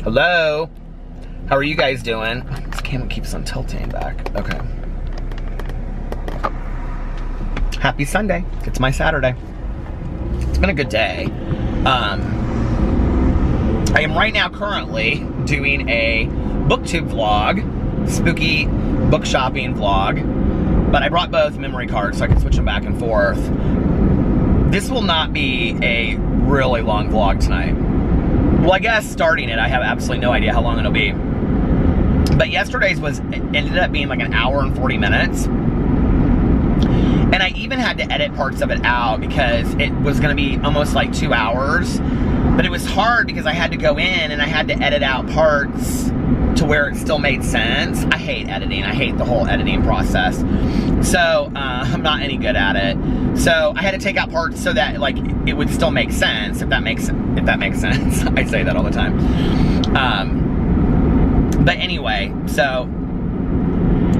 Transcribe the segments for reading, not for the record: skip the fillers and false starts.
Hello? How are you guys doing? This camera keeps on tilting back. Okay. Happy Sunday. It's my Saturday. It's been a good day. I am right now currently doing a booktube vlog, spooky book shopping vlog, but I brought both memory cards so I can switch them back and forth. This will not be a really long vlog tonight. Well, I guess starting it, I have absolutely no idea how long it'll be. But yesterday's ended up being like an hour and 40 minutes. And I even had to edit parts of it out because it was gonna be almost like 2 hours. But it was hard because I had to go in and I had to edit out parts to where it still made sense. I hate editing. I hate the whole editing process. So I'm not any good at it. So I had to take out parts so that like it would still make sense, if that makes sense. I say that all the time. But anyway, so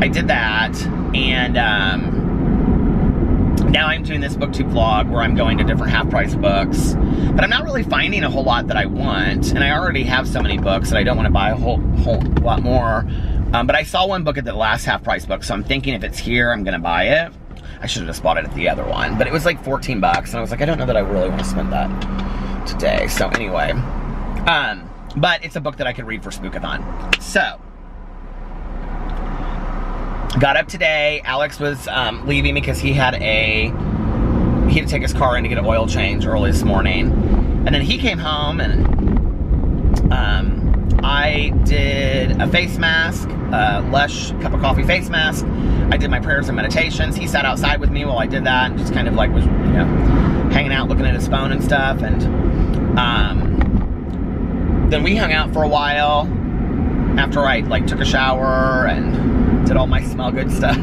I did that, and now I'm doing this booktube vlog where I'm going to different half-price books, but I'm not really finding a whole lot that I want, and I already have so many books that I don't want to buy a whole lot more. But I saw one book at the last half-price book, so I'm thinking if it's here, I'm gonna buy it. I should have just bought it at the other one, but it was like 14 bucks, and I was like, I don't know that I really want to spend that today. So anyway, but it's a book that I could read for Spookathon. So, got up today. Alex was leaving because he had to take his car in to get an oil change early this morning. And then he came home, and I did a face mask, Lush cup of coffee face mask. I did my prayers and meditations. He sat outside with me while I did that and just kind of like was, hanging out, looking at his phone and stuff. And then we hung out for a while after I like took a shower and did all my smell good stuff.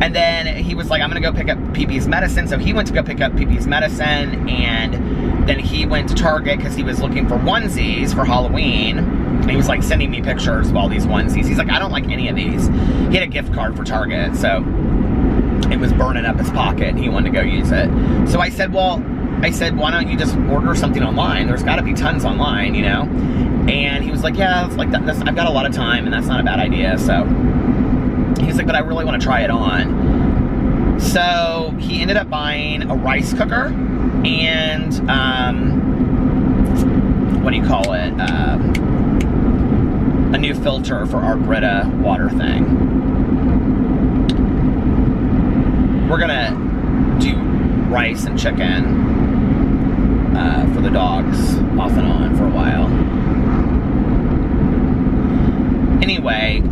And then he was like, I'm gonna go pick up PP's medicine. So he went to go pick up PP's medicine, and then he went to Target because he was looking for onesies for Halloween. And he was like sending me pictures of all these onesies. He's like, I don't like any of these. He had a gift card for Target, so it was burning up his pocket and he wanted to go use it. So I said, why don't you just order something online? There's gotta be tons online, And he was like, yeah, it's like that. I've got a lot of time and that's not a bad idea. So he's like, but I really want to try it on. So he ended up buying a rice cooker and, what do you call it? A new filter for our Brita water thing. We're gonna do rice and chicken for the dogs off and on for a while. Anyway,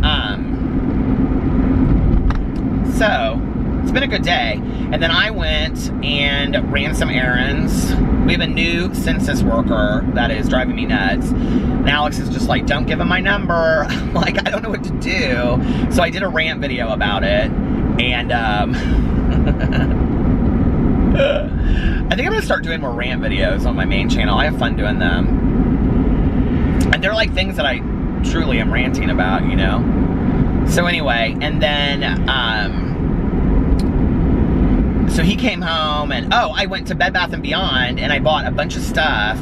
so it's been a good day. And then I went and ran some errands. We have a new census worker that is driving me nuts. And Alex is just like, don't give him my number. I'm like, I don't know what to do. So I did a rant video about it. And I think I'm gonna start doing more rant videos on my main channel. I have fun doing them. And they're like things that I truly am ranting about, So anyway, and then, so he came home and, I went to Bed Bath & Beyond and I bought a bunch of stuff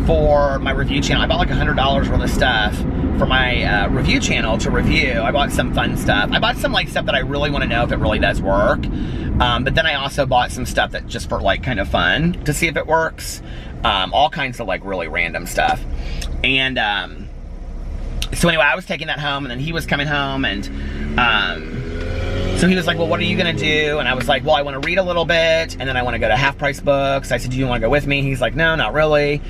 for my review channel. I bought like $100 worth of stuff for my review channel to review. I bought some fun stuff. I bought some like stuff that I really want to know if it really does work. But then I also bought some stuff that just for like kind of fun to see if it works. All kinds of like really random stuff. And so anyway, I was taking that home and then he was coming home and so he was like, well, what are you gonna do? And I was like, well, I want to read a little bit and then I want to go to half-price books. I said, do you want to go with me? He's like, no, not really.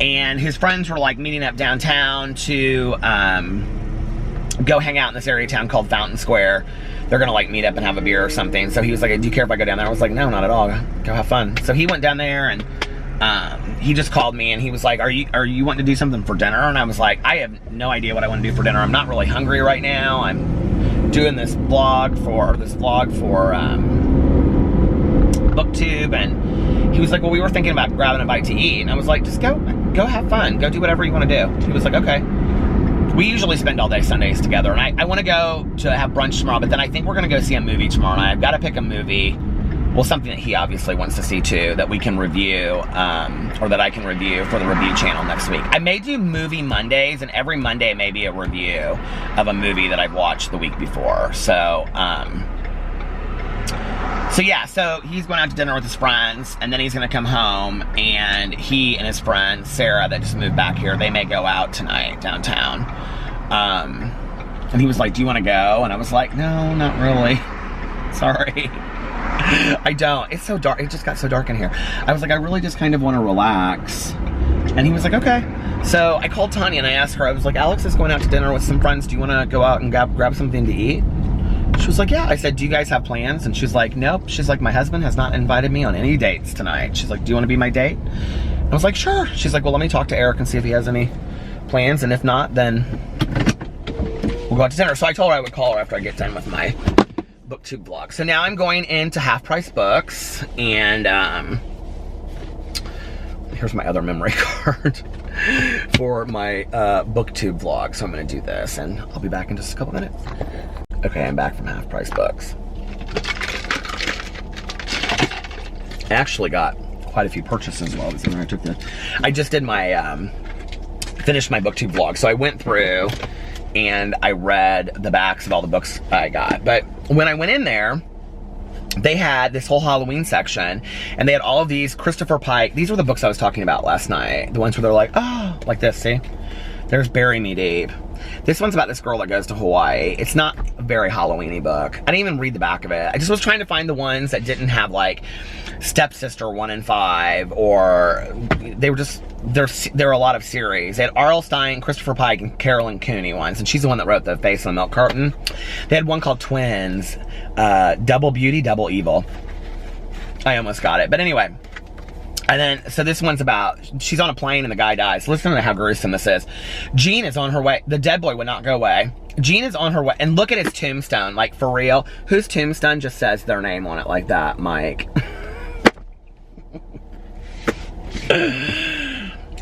And his friends were like meeting up downtown to go hang out in this area of town called Fountain Square. They're gonna like meet up and have a beer or something. So he was like, do you care if I go down there? I was like, no, not at all. Go have fun. So he went down there and he just called me and he was like, are you wanting to do something for dinner? And I was like, I have no idea what I want to do for dinner. I'm not really hungry right now. I'm doing this vlog for BookTube, and he was like, well, we were thinking about grabbing a bite to eat. And I was like, just go have fun. Go do whatever you want to do. He was like, okay. We usually spend all day Sundays together, and I want to go to have brunch tomorrow, but then I think we're going to go see a movie tomorrow night. I've got to pick a movie. well, something that he obviously wants to see too, that we can review, or that I can review for the review channel next week. I may do movie Mondays, and every Monday may be a review of a movie that I've watched the week before. So, yeah, so he's going out to dinner with his friends, and then he's going to come home, and he and his friend, Sarah, that just moved back here, they may go out tonight downtown. And he was like, do you want to go? And I was like, no, not really. Sorry. I don't. It's so dark. It just got so dark in here. I was like, I really just kind of want to relax. And he was like, okay. So I called Tanya and I asked her, I was like, Alex is going out to dinner with some friends. Do you want to go out and grab something to eat? She was like, yeah. I said, do you guys have plans? And she's like, nope. She's like, my husband has not invited me on any dates tonight. She's like, do you want to be my date? I was like, sure. She's like, well, let me talk to Eric and see if he has any plans. And if not, then we'll go out to dinner. So I told her I would call her after I get done with my BookTube vlog. So now I'm going into Half Price Books, and here's my other memory card for my BookTube vlog. So I'm going to do this, and I'll be back in just a couple minutes. Okay, I'm back from Half Price Books. I actually got quite a few purchases while I was in there. I just did my finished my BookTube vlog, so I went through and I read the backs of all the books I got. But when I went in there, they had this whole Halloween section, and they had all of these Christopher Pike. These were the books I was talking about last night. The ones where they're like, oh, like this, see? There's Bury Me Deep. This one's about this girl that goes to Hawaii. It's not a very Halloween-y book. I didn't even read the back of it. I just was trying to find the ones that didn't have like Stepsister 1 and 5, or they were just, there were a lot of series. They had R.L. Stine, Christopher Pike, and Carolyn Cooney ones, and she's the one that wrote The Face on the Milk Carton. They had one called Twins, Double Beauty, Double Evil. I almost got it, but anyway. And then, so this one's about, she's on a plane and the guy dies. Listen to how gruesome this is. Jean is on her way. The dead boy would not go away. Jean is on her way. And look at his tombstone, like for real. Whose tombstone just says their name on it like that, Mike?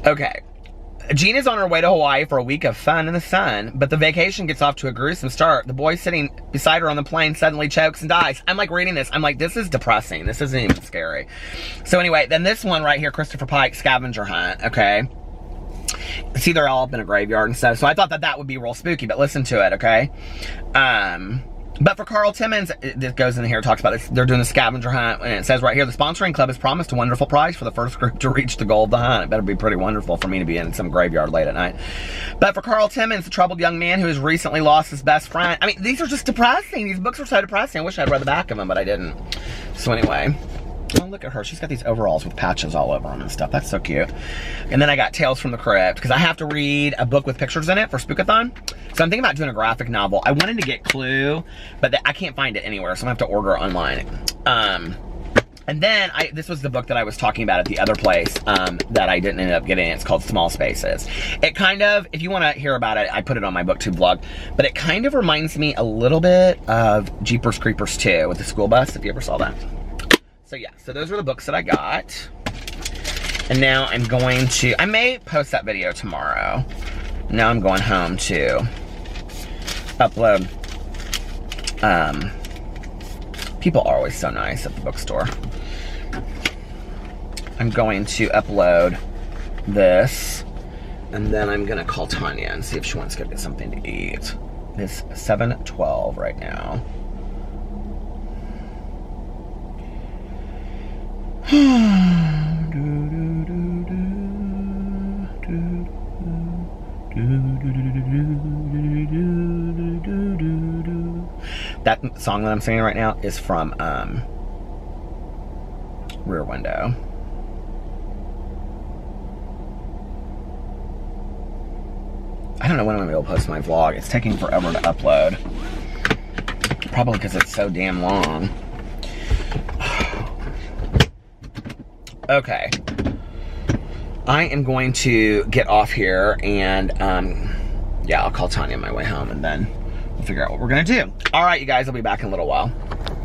Okay. Jean is on her way to Hawaii for a week of fun in the sun, but the vacation gets off to a gruesome start. The boy sitting beside her on the plane suddenly chokes and dies. I'm like reading this. I'm like, this is depressing. This isn't even scary. So anyway, then this one right here, Christopher Pike, Scavenger Hunt, okay? See, they're all up in a graveyard and stuff. So I thought that that would be real spooky, but listen to it, okay? But for Carl Timmons, this goes in here, talks about this. They're doing the scavenger hunt, and it says right here, the sponsoring club has promised a wonderful prize for the first group to reach the goal of the hunt. It better be pretty wonderful for me to be in some graveyard late at night. But for Carl Timmons, the troubled young man who has recently lost his best friend. I mean, these are just depressing. These books are so depressing. I wish I'd read the back of them, but I didn't. So anyway, oh, look at her. She's got these overalls with patches all over them and stuff. That's so cute. And then I got Tales from the Crypt, because I have to read a book with pictures in it for Spookathon. So I'm thinking about doing a graphic novel. I wanted to get Clue, but I can't find it anywhere, so I'm going to have to order it online. And then, this was the book that I was talking about at the other place that I didn't end up getting. It's called Small Spaces. It kind of, if you want to hear about it, I put it on my BookTube vlog, but it kind of reminds me a little bit of Jeepers Creepers 2 with the school bus, if you ever saw that. So yeah, so those were the books that I got. And now I'm going to, I may post that video tomorrow. Now I'm going home to upload. People are always so nice at the bookstore. I'm going to upload this, and then I'm gonna call Tanya and see if she wants to go get something to eat. It's 7:12 right now. That song that I'm singing right now is from Rear Window. I don't know when I'm gonna be able to post my vlog. It's taking forever to upload. Probably because it's so damn long. Okay. I am going to get off here and yeah, I'll call Tanya on my way home and then we'll figure out what we're gonna do. All right, you guys, I'll be back in a little while.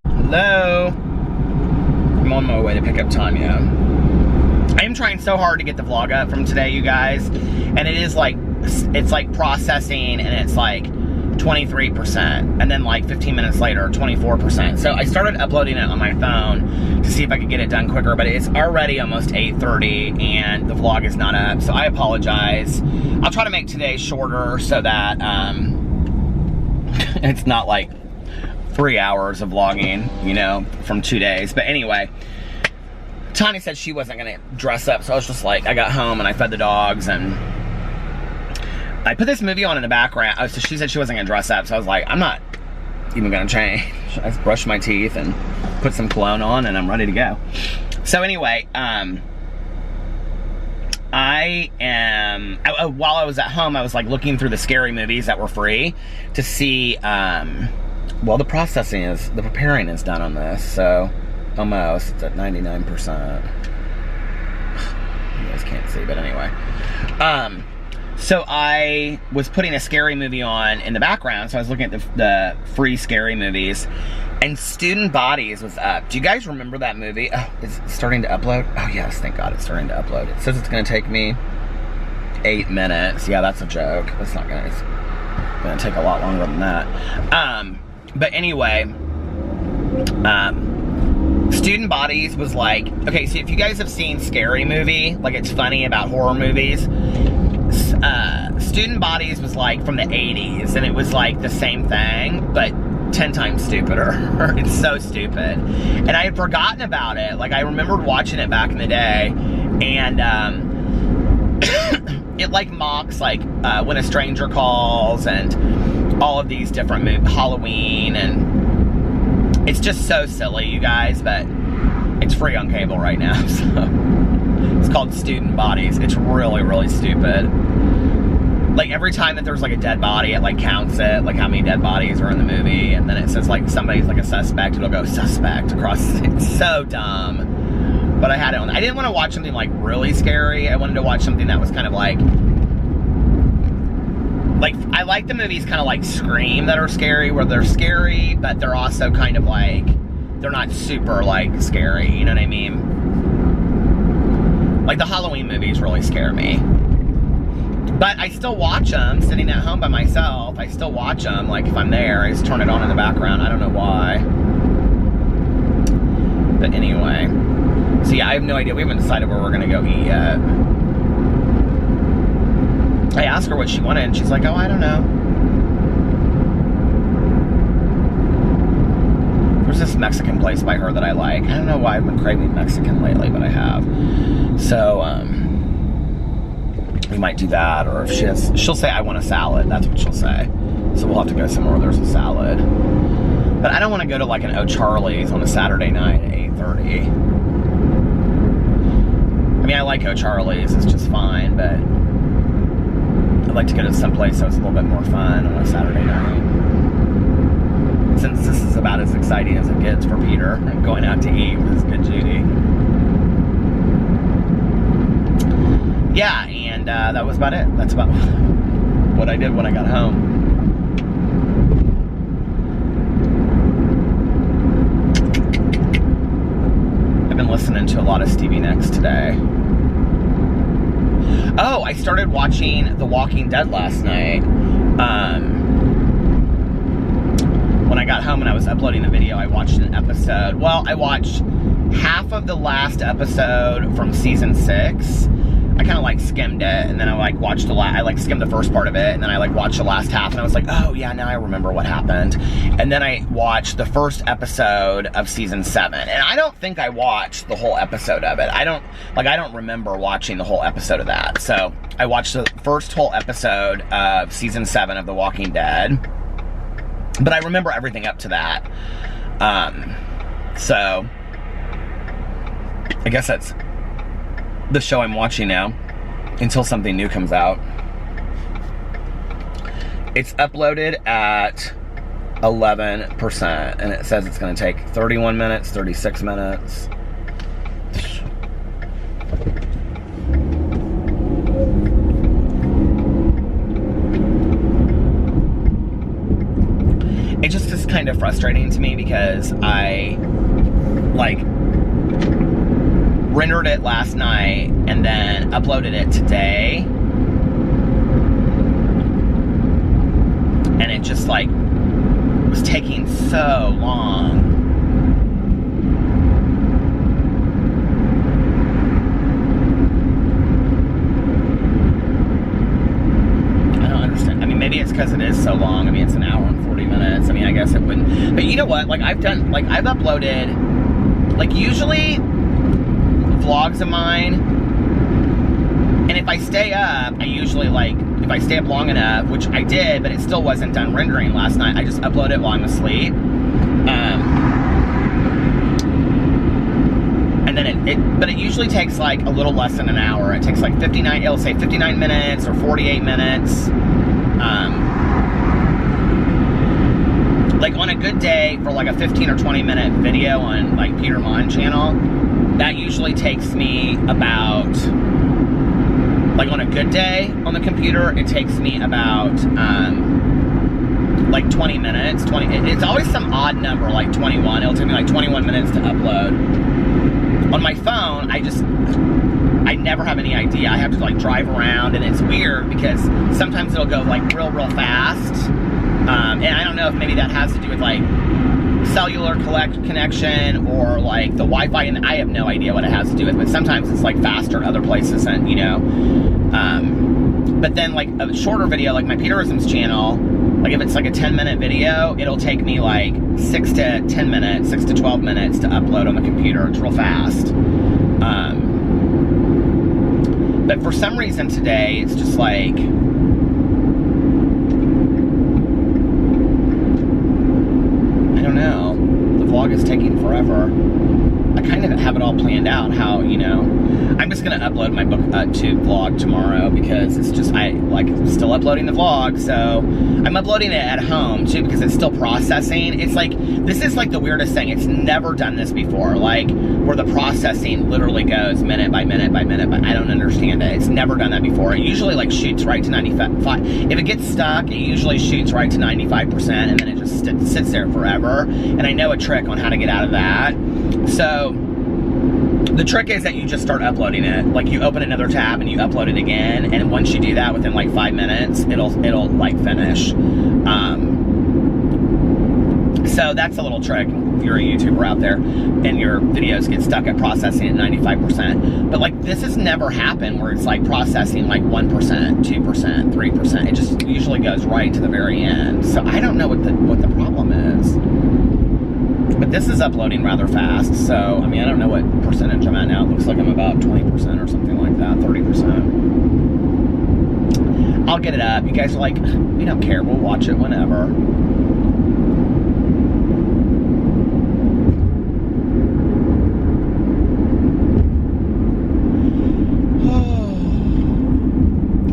Hello. I'm on my way to pick up Tanya. I am trying so hard to get the vlog up from today, you guys, and it is like, it's like processing, and it's like 23%. And then like 15 minutes later, 24%. So I started uploading it on my phone to see if I could get it done quicker, but it's already almost 8:30 and the vlog is not up. So I apologize. I'll try to make today shorter so that it's not like 3 hours of vlogging, you know, from 2 days. But anyway, Tanya said she wasn't gonna dress up, so I was just like, I got home and I fed the dogs and I put this movie on in the background. So she said she wasn't gonna dress up, so I was like, I'm not even gonna change. I just brushed my teeth and put some cologne on and I'm ready to go. So anyway, while I was at home, I was like looking through the scary movies that were free to see, well, the preparing is done on this, so almost, it's at 99%. You guys can't see, but anyway. So I was putting a scary movie on in the background, so I was looking at the free scary movies, and Student Bodies was up. Do you guys remember that movie? Oh, it's starting to upload? Oh yes, thank God it's starting to upload. It says it's gonna take me 8 minutes. Yeah, that's a joke. It's gonna take a lot longer than that. But anyway, Student Bodies was like, okay, so if you guys have seen Scary Movie, like it's funny about horror movies, Student Bodies was like from the 80s, and it was like the same thing, but 10 times stupider. It's so stupid. And I had forgotten about it. Like, I remembered watching it back in the day, and it like mocks like When a Stranger Calls and all of these different movies, Halloween, and it's just so silly, you guys, but it's free on cable right now, so it's called Student Bodies. It's really, really stupid. Like, every time that there's like a dead body, it like counts it, like how many dead bodies are in the movie, and then it says like somebody's like a suspect, it'll go suspect across. It's so dumb. But I had it on. I didn't want to watch something like really scary. I wanted to watch something that was kind of like I like the movies kind of like Scream that are scary, where they're scary, but they're also kind of like, they're not super like scary, you know what I mean? Like the Halloween movies really scare me. But I still watch them sitting at home by myself. I still watch them, like if I'm there, I just turn it on in the background. I don't know why. But anyway. So yeah, I have no idea. We haven't decided where we're gonna go eat yet. I asked her what she wanted, and she's like, oh, I don't know. There's this Mexican place by her that I like. I don't know why I've been craving Mexican lately, but I have. So, we might do that, or if she'll say, I want a salad. That's what she'll say. So we'll have to go somewhere where there's a salad. But I don't want to go to like an O'Charlie's on a Saturday night at 8:30. I mean, I like O'Charlie's, it's just fine, but I'd like to go to some place that's a little bit more fun on a Saturday night. Since this is about as exciting as it gets for Peter, and going out to eat with his good Judy. Yeah, and that was about it. That's about what I did when I got home. I've been listening to a lot of Stevie Nicks today. Oh, I started watching The Walking Dead last night. When I got home and I was uploading the video, I watched an episode. Well, I watched half of the last episode from season 6. I kind of like skimmed it, and then I like watched I like skimmed the first part of it, and then I like watched the last half, and I was like, oh yeah, now I remember what happened. And then I watched the first episode of season 7, and I don't think I watched the whole episode of it. I don't remember watching the whole episode of that. So I watched the first whole episode of season 7 of The Walking Dead, but I remember everything up to that. So I guess that's the show I'm watching now until something new comes out. It's uploaded at 11%, and it says it's going to take 31 minutes, 36 minutes. It just is kind of frustrating to me because I like rendered it last night and then uploaded it today, and it just like so long. Maybe it's because it is so long. I mean, it's an hour and 40 minutes. I mean, I guess it wouldn't. But you know what? Like, I've uploaded, like, usually vlogs of mine. And if I stay up, I usually, like, if I stay up long enough, which I did, but it still wasn't done rendering last night. I just upload it while I'm asleep. And then but it usually takes, like, a little less than an hour. It takes, like, it'll say 59 minutes or 48 minutes. Like on a good day for like a 15 or 20 minute video on like Peter Monn channel, that usually takes me about, like on a good day on the computer, it takes me about like 20 minutes. It's always some odd number, like 21. It'll take me like 21 minutes to upload. On my phone, I never have any idea. I have to like drive around, and it's weird because sometimes it'll go like real fast. And I don't know if maybe that has to do with like cellular connection or like the Wi-Fi, and I have no idea what it has to do with, but sometimes it's like faster in other places, and you know. But then like a shorter video, like my Peterisms channel, like if it's like a 10-minute video, it'll take me like 6 to 10 minutes, 6 to 12 minutes to upload on the computer. It's real fast. But for some reason today, it's just like, I don't know, the vlog is taking forever. I kind of have it all planned out how, you know, I'm just going to upload my book to vlog tomorrow because it's just, still uploading the vlog, so I'm uploading it at home too because it's still processing. It's like, this is like the weirdest thing. It's never done this before, like where the processing literally goes minute by minute by minute, but I don't understand it. It's never done that before. It usually like shoots right to 95. If it gets stuck, it usually shoots right to 95%, and then it just sits there forever. And I know a trick on how to get out of that. So the trick is that you just start uploading it. Like you open another tab and you upload it again, and once you do that within like 5 minutes, it'll like finish. So that's a little trick if you're a YouTuber out there and your videos get stuck at processing at 95%. But like this has never happened where it's like processing like 1%, 2%, 3%. It just usually goes right to the very end. So I don't know what the problem is. But this is uploading rather fast, so, I mean, I don't know what percentage I'm at now. It looks like I'm about 20% or something like that, 30%. I'll get it up. You guys are like, we don't care, we'll watch it whenever.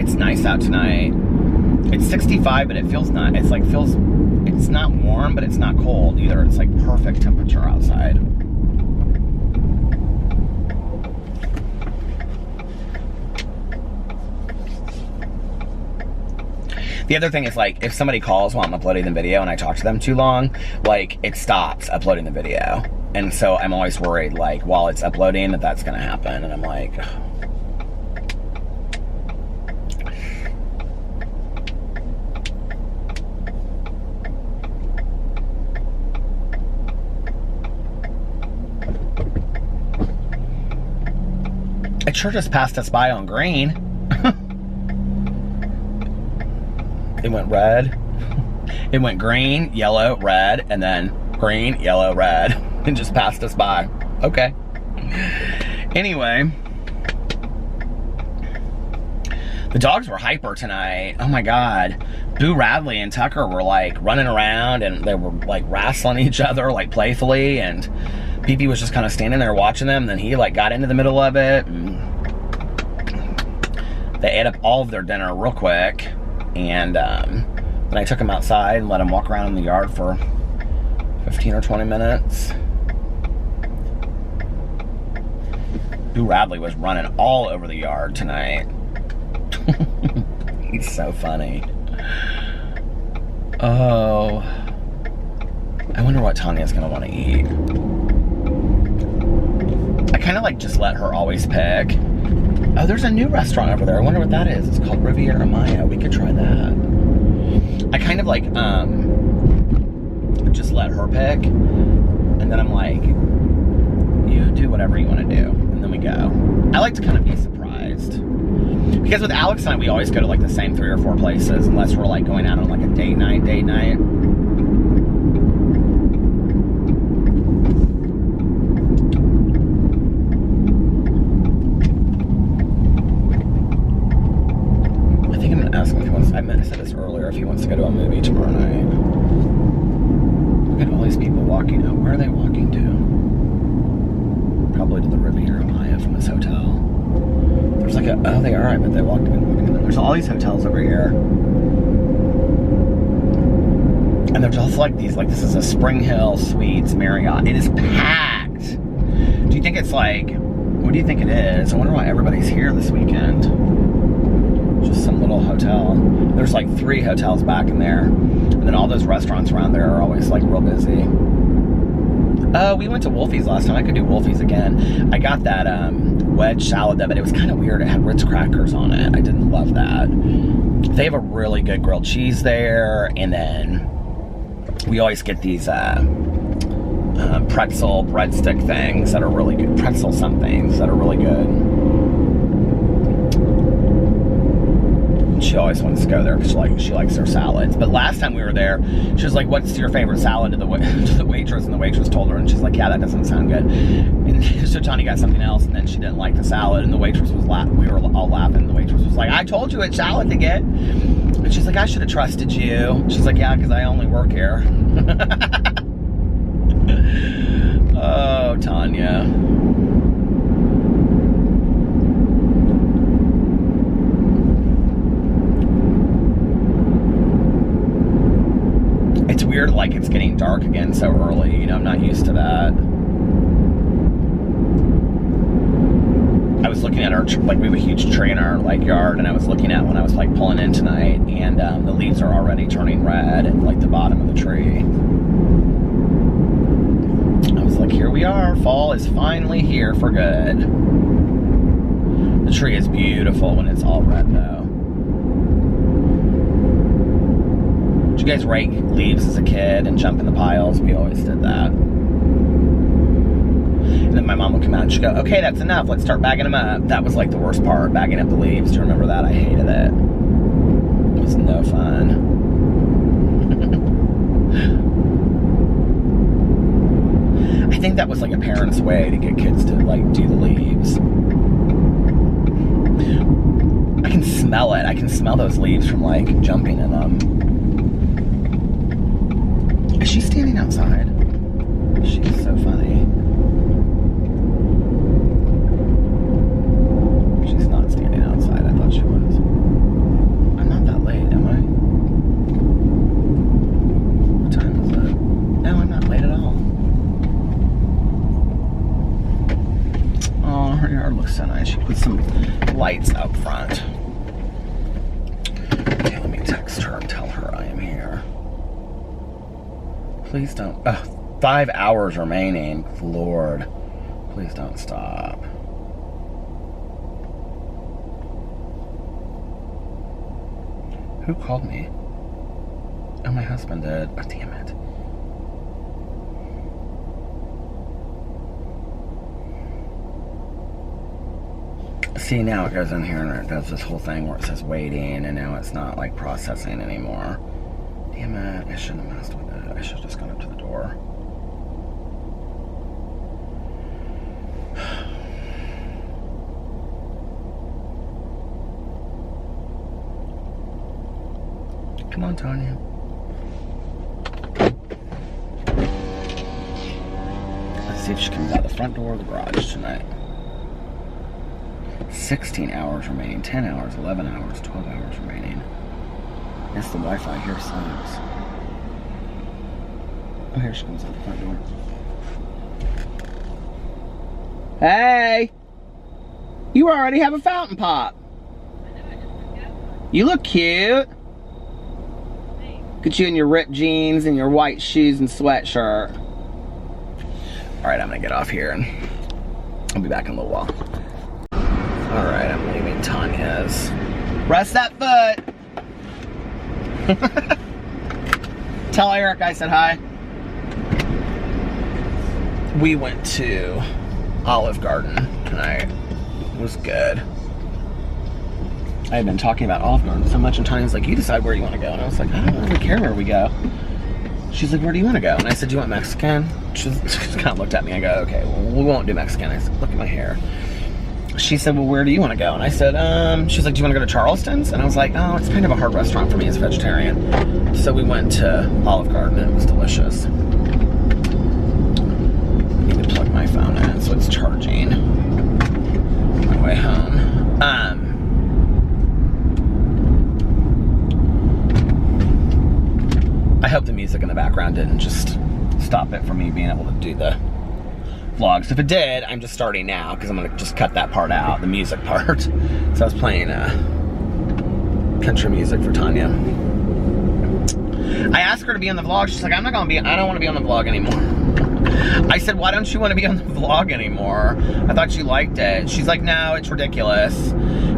It's nice out tonight. It's 65, but it feels not, it's not warm, but it's not cold either. It's like perfect temperature outside. The other thing is like, if somebody calls while I'm uploading the video and I talk to them too long, like it stops uploading the video. And so I'm always worried like while it's uploading that's gonna happen. And I'm like, it sure just passed us by on green. It went red. It went green, yellow, red, and then green, yellow, red. And just passed us by. Okay. Anyway. The dogs were hyper tonight. Oh my God. Boo Radley and Tucker were like running around and they were like wrestling each other like playfully, and Pee-Pee was just kind of standing there watching them, and then he like got into the middle of it, and they ate up all of their dinner real quick, and then I took them outside and let them walk around in the yard for 15 or 20 minutes. Boo Radley was running all over the yard tonight. He's so funny. Oh, I wonder what Tanya's gonna want to eat. I kind of like just let her always pick. Oh, there's a new restaurant over there. I wonder what that is. It's called Riviera Maya. We could try that. I kind of like just let her pick. And then I'm like, you do whatever you want to do. And then we go. I like to kind of be surprised. Because with Alex and I, we always go to like the same 3 or 4 places unless we're like going out on like a date night. I think I'm gonna ask him if he wants, I said this earlier, if he wants to go to a movie tomorrow night. Look at all these people walking out. Where are they walking to? Probably to the Riviera Maya from this hotel. There's like a, oh, they are, I bet they walked in. There's all these hotels over here. And there's also like these, like this is a Spring Hill Suites Marriott. It is packed. Do you think it's like, what do you think it is? I wonder why everybody's here this weekend. Just some little hotel. There's like 3 hotels back in there. And then all those restaurants around there are always like real busy. Oh, we went to Wolfie's last time. I could do Wolfie's again. I got that wedge salad though, but it was kind of weird. It had Ritz crackers on it. I didn't love that. They have a really good grilled cheese there. And then we always get these pretzel breadstick things that are really good. Pretzel somethings that are really good. She always wants to go there because she likes their salads. But last time we were there, she was like, "What's your favorite salad?" to the waitress, and the waitress told her, and she's like, "Yeah, that doesn't sound good." And so Tanya got something else, and then she didn't like the salad, and the waitress was laughing. We were all laughing. The waitress was like, "I told you which salad to get," and she's like, "I should have trusted you." She's like, "Yeah, because I only work here." Oh, Tanya. It's weird, like it's getting dark again so early. You know, I'm not used to that. I was looking at our, like we have a huge tree in our like yard, and I was looking at when I was like pulling in tonight, and the leaves are already turning red at like the bottom of the tree. I was like, here we are. Fall is finally here for good. The tree is beautiful when it's all red though. Did you guys rake leaves as a kid and jump in the piles? We always did that. And then my mom would come out and she'd go, "Okay, that's enough. Let's start bagging them up." That was like the worst part, bagging up the leaves. Do you remember that? I hated it. It was no fun. I think that was like a parent's way to get kids to like do the leaves. I can smell it. I can smell those leaves from like jumping in them. Is she standing outside? She's so funny. She's not standing outside. I thought she was. I'm not that late, am I? What time is it? No, I'm not late at all. Oh, her yard looks so nice. She put some lights up front. Okay, let me text her and tell her I am here. Please don't. 5 hours remaining. Lord. Please don't stop. Who called me? Oh, my husband did. Oh, damn it. See, now it goes in here and it does this whole thing where it says waiting, and now it's not like processing anymore. Damn it. I shouldn't have messed with it. I should have just gone up to the door. Come on, Tanya. Let's see if she comes out the front door or the garage tonight. 16 hours remaining, 10 hours, 11 hours, 12 hours remaining. Yes, the Wi-Fi here sucks. Oh, here she comes out the front door. Hey! You already have a fountain pop. You look cute. Look at you in your ripped jeans and your white shoes and sweatshirt. Alright, I'm gonna get off here and I'll be back in a little while. Alright, I'm leaving Tanya's. Rest that foot! Tell Eric I said hi. we went to Olive Garden tonight. It was good. I had been talking about Olive Garden so much, and Tanya's like, you decide where you want to go. And I was like, I don't really care where we go. She's like, where do you want to go? And I said, do you want Mexican? She kind of looked at me. I go, okay, well, we won't do Mexican. I said, look at my hair. She said, well, where do you want to go? And I said, she's like, do you want to go to Charleston's? And I was like, oh, it's kind of a hard restaurant for me as a vegetarian. So we went to Olive Garden, and it was delicious. I need to plug my phone in so it's charging on my way home. I hope the music in the background didn't just stop it from me being able to do the vlogs. If it did, I'm just starting now because I'm going to just cut that part out, the music part. So I was playing country music for Tanya. I asked her to be on the vlog. She's like, I don't want to be on the vlog anymore. I said, why don't you want to be on the vlog anymore? I thought you liked it. She's like, no, it's ridiculous.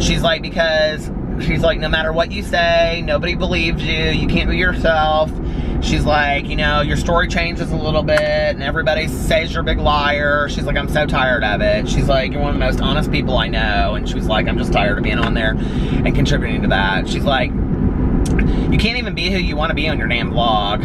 She's like, because no matter what you say, nobody believes you. You can't be yourself. She's like, you know, your story changes a little bit and everybody says you're a big liar. She's like, I'm so tired of it. She's like, you're one of the most honest people I know. And she was like, I'm just tired of being on there and contributing to that. She's like, you can't even be who you want to be on your damn vlog.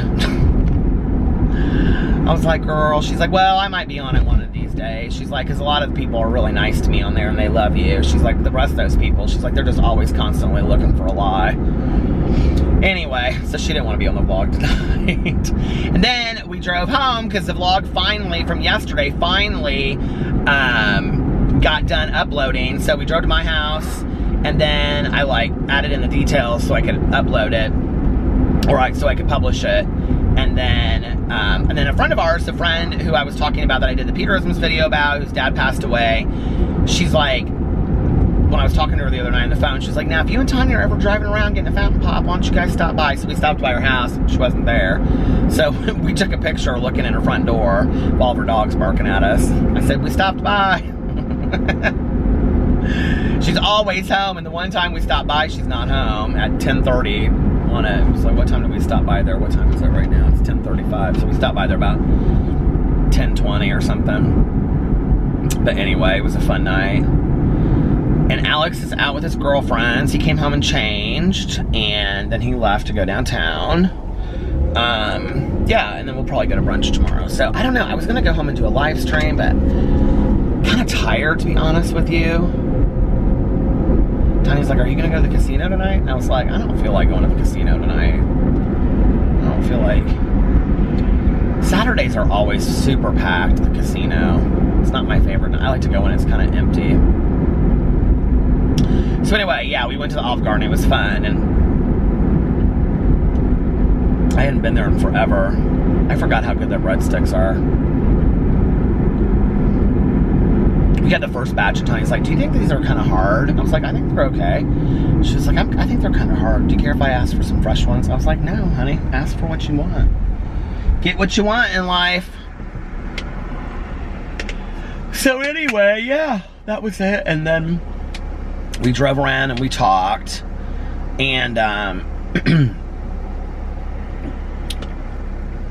I was like, girl. She's like, well, I might be on it one of these days. She's like, because a lot of people are really nice to me on there and they love you. She's like, the rest of those people, she's like, they're just always constantly looking for a lie. Anyway, so she didn't want to be on the vlog tonight. And then we drove home because the vlog finally, from yesterday, got done uploading. So we drove to my house and then I added in the details so I could upload it, so I could publish it. And then a friend of ours, the friend who I was talking about that I did the Peterisms video about, whose dad passed away, she's like, when I was talking to her the other night on the phone, she's like, now if you and Tanya are ever driving around getting a fountain pop, why don't you guys stop by? So we stopped by her house, and she wasn't there. So we took a picture looking in her front door while her dog's barking at us. I said, we stopped by. She's always home, and the one time we stopped by, she's not home at 10:30 on it. It was like, what time did we stop by there? What time is it right now? It's 10:35. So we stopped by there about 10:20 or something. But anyway, it was a fun night. And Alex is out with his girlfriends. He came home and changed, and then he left to go downtown. Yeah, and then we'll probably go to brunch tomorrow. So, I don't know. I was going to go home and do a live stream, but kind of tired, to be honest with you. Tanya's like, are you going to go to the casino tonight? And I was like, I don't feel like going to the casino tonight. I don't feel like... Saturdays are always super packed, the casino. It's not my favorite. I like to go when it's kind of empty. So anyway, yeah, we went to the Olive Garden. It was fun, and I hadn't been there in forever. I forgot how good their breadsticks are. We had the first batch, and Tanya's like, do you think these are kind of hard? And I was like, I think they're okay. She was like, I think they're kind of hard. Do you care if I ask for some fresh ones? I was like, no, honey. Ask for what you want. Get what you want in life. So anyway, yeah, that was it. And then we drove around and we talked, and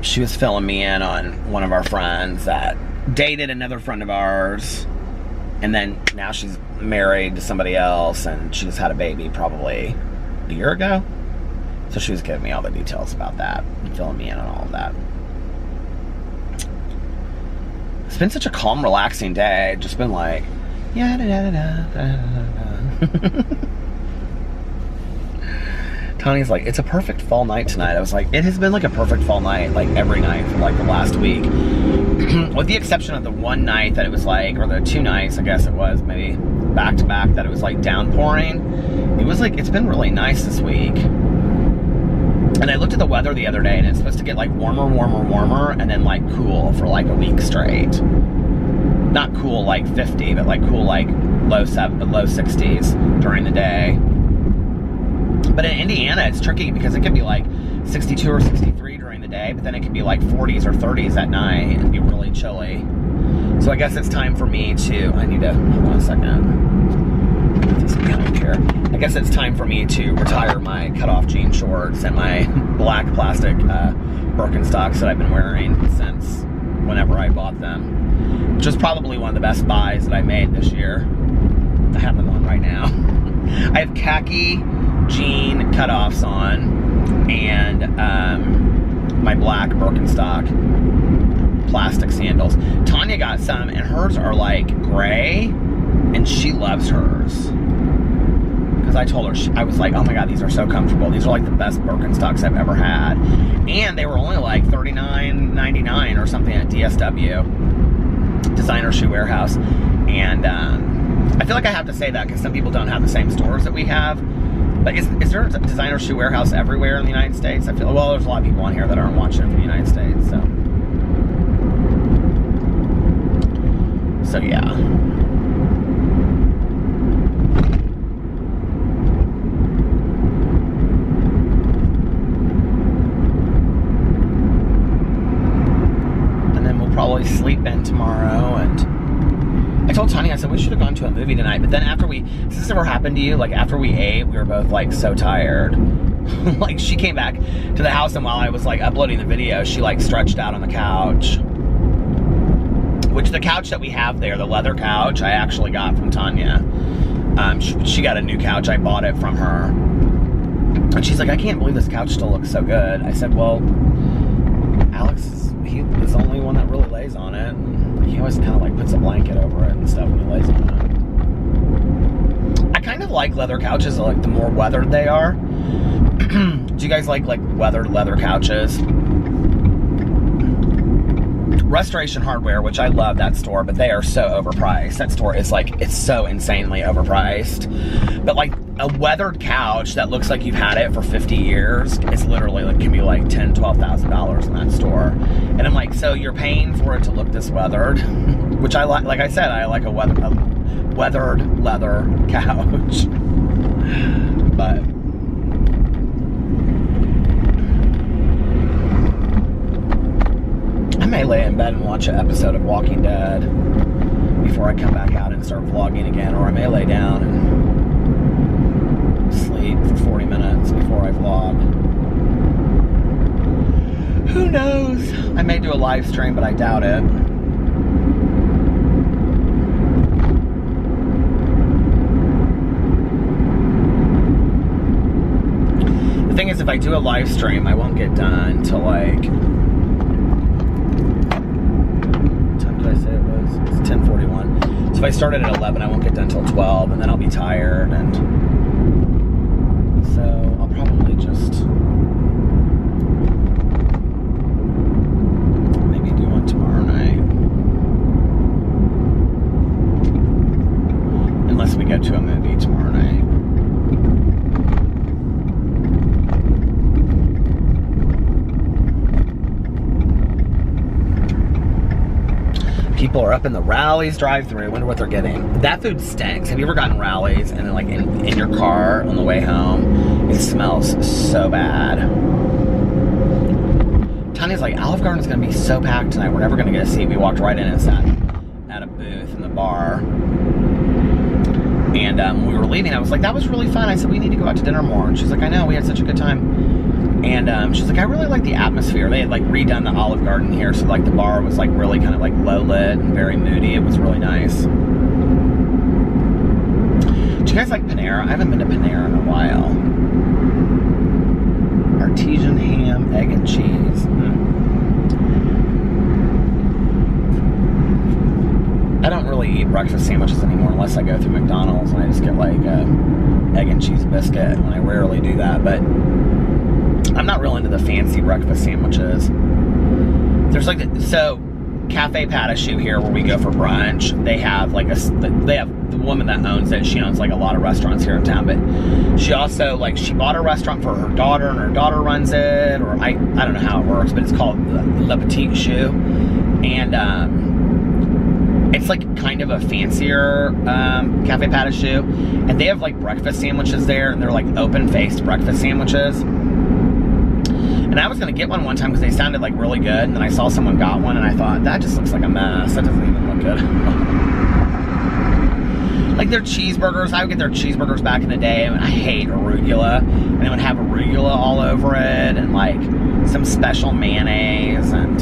she was filling me in on one of our friends that dated another friend of ours, and then now she's married to somebody else, and she just had a baby probably a year ago. So she was giving me all the details about that and filling me in on all of that. It's been such a calm, relaxing day. Just been like, yeah, da da da da da da. Tanya's like, it's a perfect fall night tonight. I was like, it has been like a perfect fall night, like every night for like the last week. With the exception of the one night that it was like, or the two nights, I guess it was, maybe back to back, that it was like downpouring. It was like, it's been really nice this week. And I looked at the weather the other day, and it's supposed to get like warmer, warmer, warmer, and then like cool for like a week straight. Not cool like 50, but like cool like low 60s during the day. But in Indiana, it's tricky because it could be like 62 or 63 during the day, but then it could be like 40s or 30s at night and be really chilly. So I guess it's time for me to, hold on a second. I guess it's time for me to retire my cutoff jean shorts and my black plastic Birkenstocks that I've been wearing since whenever I bought them. which was probably one of the best buys that I made this year. I have them on right now. I have khaki jean cutoffs on and my black Birkenstock plastic sandals. Tanya got some and hers are like gray and she loves hers. Because I told her, I was like, oh my God, these are so comfortable. These are like the best Birkenstocks I've ever had. And they were only like $39.99 or something at DSW, Designer Shoe Warehouse. And I feel like I have to say that because some people don't have the same stores that we have. But is there a Designer Shoe Warehouse everywhere in the United States? I feel, well, there's a lot of people on here that aren't watching it from the United States, so yeah. And then we'll probably sleep in tomorrow. And I told Tanya, I said, we should have gone to a movie tonight. But then after has this ever happened to you? Like after we ate, we were both like so tired. Like she came back to the house and while I was like uploading the video, she like stretched out on the couch. Which the couch that we have there, the leather couch, I actually got from Tanya. She got a new couch. I bought it from her. And she's like, I can't believe this couch still looks so good. I said, well, Alex, he is the only one that really lays on it. And he always kind of like puts a blanket over it and stuff when he lays on it. I kind of like leather couches, like the more weathered they are. Do you guys like weathered leather couches? Restoration Hardware, which I love that store, but they are so overpriced. That store is like, it's so insanely overpriced. But like a weathered couch that looks like you've had it for 50 years, it's literally like, can be like $10,000, $12,000 in that store. And I'm like, so you're paying for it to look this weathered, which I like I said, I like a weathered leather couch. But I may lay in bed and watch an episode of Walking Dead before I come back out and start vlogging again, or I may lay down and sleep for 40 minutes before I vlog. Who knows? I may do a live stream, but I doubt it. The thing is, if I do a live stream, I won't get done till like, it's 10:41. So if I started at 11, I won't get done until 12, and then I'll be tired, and so I'll probably just maybe do one tomorrow night. Unless we go to a movie tomorrow night. People are up in the Rally's drive-thru. I wonder what they're getting. That food stinks. Have you ever gotten Rally's and then like in your car on the way home? It smells so bad. Tanya's like, Olive Garden's gonna be so packed tonight. We're never gonna get a seat. We walked right in and sat at a booth in the bar. And when we were leaving, I was like, that was really fun. I said, we need to go out to dinner more. And she's like, I know, we had such a good time. And she's like, I really like the atmosphere. They had like redone the Olive Garden here, so like the bar was like really kind of like low lit and very moody. It was really nice. Do you guys like Panera? I haven't been to Panera in a while. Artesian ham, egg and cheese. I don't really eat breakfast sandwiches anymore unless I go through McDonald's and I just get like egg and cheese biscuit, and I rarely do that, but I'm not real into the fancy breakfast sandwiches. There's like, so Cafe Patashu here where we go for brunch, they have like they have the woman that owns it. She owns like a lot of restaurants here in town, but she also like, she bought a restaurant for her daughter and her daughter runs it, or I don't know how it works, but it's called Le Petit Choux. And it's like kind of a fancier Cafe Patashu, and they have like breakfast sandwiches there, and they're like open-faced breakfast sandwiches. And I was gonna get one time because they sounded like really good, and then I saw someone got one and I thought, that just looks like a mess. That doesn't even look good. Like their cheeseburgers, I would get their cheeseburgers back in the day, and I hate arugula. And it would have arugula all over it, and like some special mayonnaise, and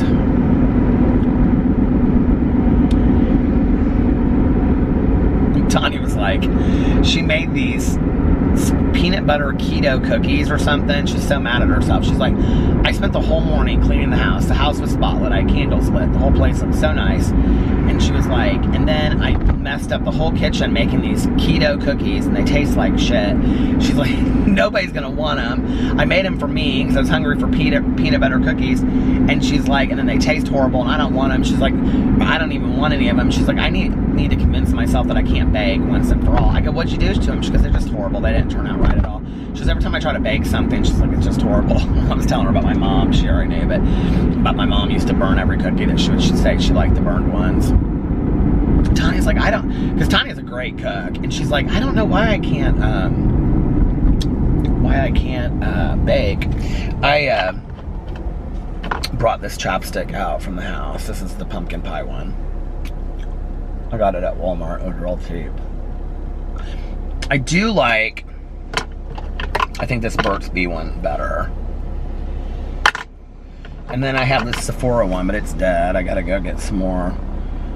like, she made these peanut butter keto cookies or something. She's so mad at herself. She's like, I spent the whole morning cleaning the house. The house was spotlit. I had candles lit. The whole place looked so nice. And she was like, and then I messed up the whole kitchen making these keto cookies, and they taste like shit. She's like, nobody's gonna want them. I made them for me because I was hungry for peanut butter cookies. And she's like, and then they taste horrible, and I don't want them. She's like, I don't even want any of them. She's like, I need to convince myself that I can't bake once and for all. I go, what'd you do to them? She goes, they're just horrible. They didn't turn out right at all. She goes, every time I try to bake something, she's like, it's just horrible. I was telling her about my mom. She already knew, but about my mom used to burn every cookie that she'd say she liked the burned ones. Tanya's like, because Tanya's a great cook, and she's like, I don't know why I can't bake. I brought this chopstick out from the house. This is the pumpkin pie one. I got it at Walmart. It was real cheap. I do like, I think this Burt's Bee one better. And then I have this Sephora one, but it's dead. I gotta go get some more.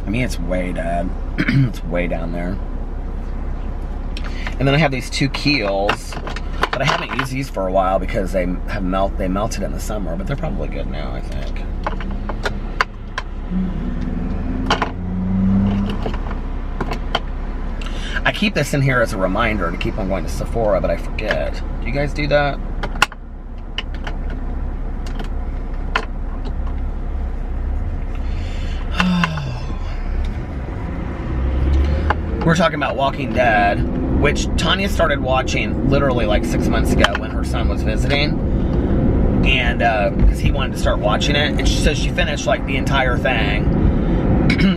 I mean, it's way dead. It's way down there. And then I have these two Kiehl's, but I haven't used these for a while because they melted in the summer, but they're probably good now, I think. I keep this in here as a reminder to keep on going to Sephora, but I forget. Do you guys do that? We're talking about Walking Dead, which Tanya started watching literally like 6 months ago when her son was visiting, and because he wanted to start watching it, and so she finished like the entire thing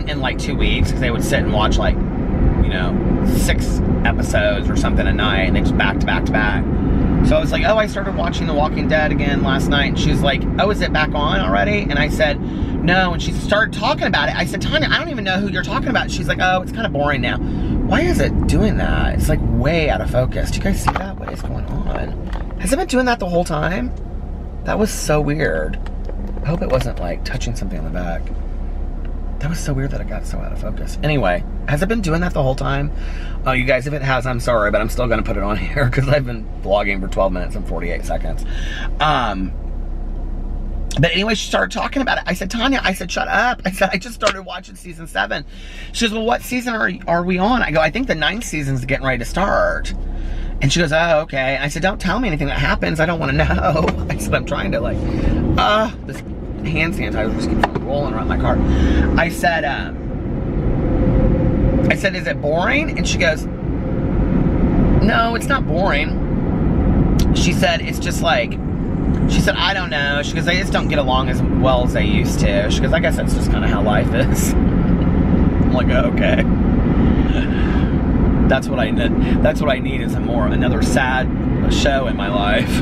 in like 2 weeks, because they would sit and watch like, you know, 6 episodes or something a night, and they just back to back to back. So I was like, oh, I started watching The Walking Dead again last night, and she was like, oh, is it back on already? And I said, no, and she started talking about it. I said, Tanya, I don't even know who you're talking about. She's like, oh, it's kind of boring now. Why is it doing that? It's like way out of focus. Do you guys see that? What is going on? Has it been doing that the whole time? That was so weird. I hope it wasn't like touching something on the back. That was so weird that it got so out of focus. Anyway, has it been doing that the whole time? Oh, you guys, if it has, I'm sorry, but I'm still going to put it on here because I've been vlogging for 12 minutes and 48 seconds. But anyway, she started talking about it. I said, Tanya, I said, shut up. I said, I just started watching season 7. She goes, well, what season are we on? I go, I think the 9th season's getting ready to start. And she goes, oh, okay. And I said, don't tell me anything that happens. I don't want to know. I said, I'm trying to like, this hand sanitizer just keeps rolling around my car. I said, is it boring? And she goes, no, it's not boring. She said, it's just like, she said, I don't know. She goes, they just don't get along as well as they used to. She goes, I guess that's just kind of how life is. I'm like, okay. That's what I need. That's what I need is another sad show in my life.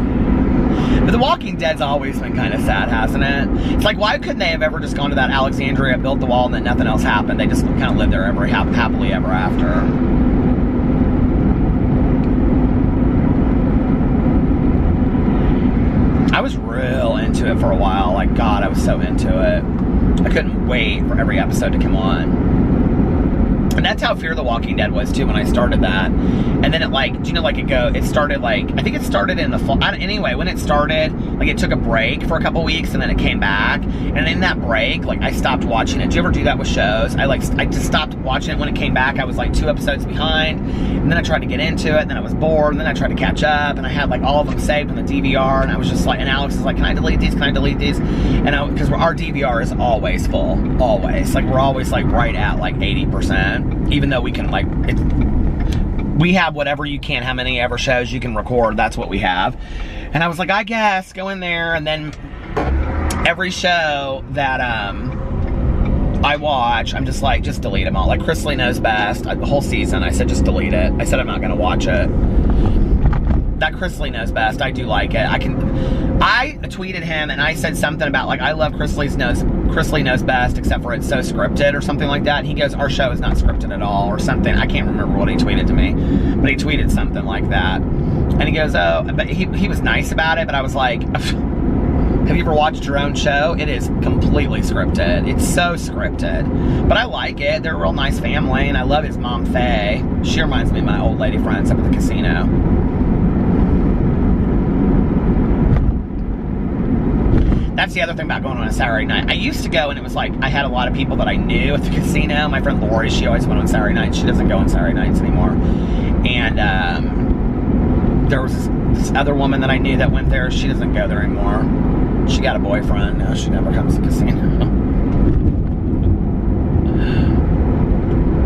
But The Walking Dead's always been kind of sad, hasn't it? It's like, why couldn't they have ever just gone to that Alexandria, built the wall, and then nothing else happened? They just kind of lived there happily ever after. I was real into it for a while. Like, God, I was so into it. I couldn't wait for every episode to come on. And that's how Fear the Walking Dead was too when I started that. And then it like, do you know, like it started like, I think it started in the fall. Anyway, when it started, like it took a break for a couple weeks and then it came back. And in that break, like I stopped watching it. Do you ever do that with shows? I just stopped watching it when it came back. I was like 2 episodes behind. And then I tried to get into it. And then I was bored. And then I tried to catch up. And I had like all of them saved on the DVR. And I was just like, and Alex is like, can I delete these? Can I delete these? And because our DVR is always full. Always. Like we're always like right at like 80%. Even though we can like, we have whatever you can, how many ever shows you can record, that's what we have. And I was like, I guess, go in there, and then every show that I watch, I'm just like, just delete them all. Like Chrisley Knows Best, the whole season, I said just delete it. I said I'm not gonna watch it. That Chrisley Knows Best, I do like it. I tweeted him and I said something about like, I love Chrisley Knows Best, except for it's so scripted or something like that. And he goes, our show is not scripted at all or something. I can't remember what he tweeted to me, but he tweeted something like that. And he goes, oh, but he was nice about it, but I was like, Have you ever watched your own show? It is completely scripted. It's so scripted. But I like it. They're a real nice family, and I love his mom, Faye. She reminds me of my old lady friends up at the casino. That's the other thing about going on a Saturday night. I used to go, and it was like I had a lot of people that I knew at the casino. My friend Lori, she always went on Saturday nights. She doesn't go on Saturday nights anymore. And there was this other woman that I knew that went there. She doesn't go there anymore. She got a boyfriend. No, she never comes to the casino.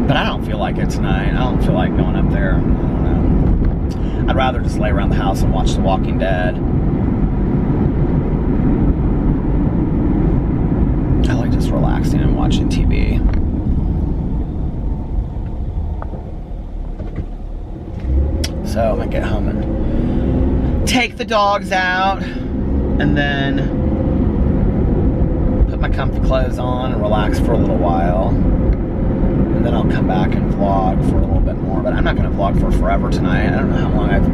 But I don't feel like it tonight. I don't feel like going up there. I don't know. I'd rather just lay around the house and watch The Walking Dead. I like just relaxing and watching TV. So I'm gonna get home and take the dogs out and then put my comfy clothes on and relax for a little while. And then I'll come back and vlog for a little bit more. But I'm not gonna vlog for forever tonight. I don't know how long I've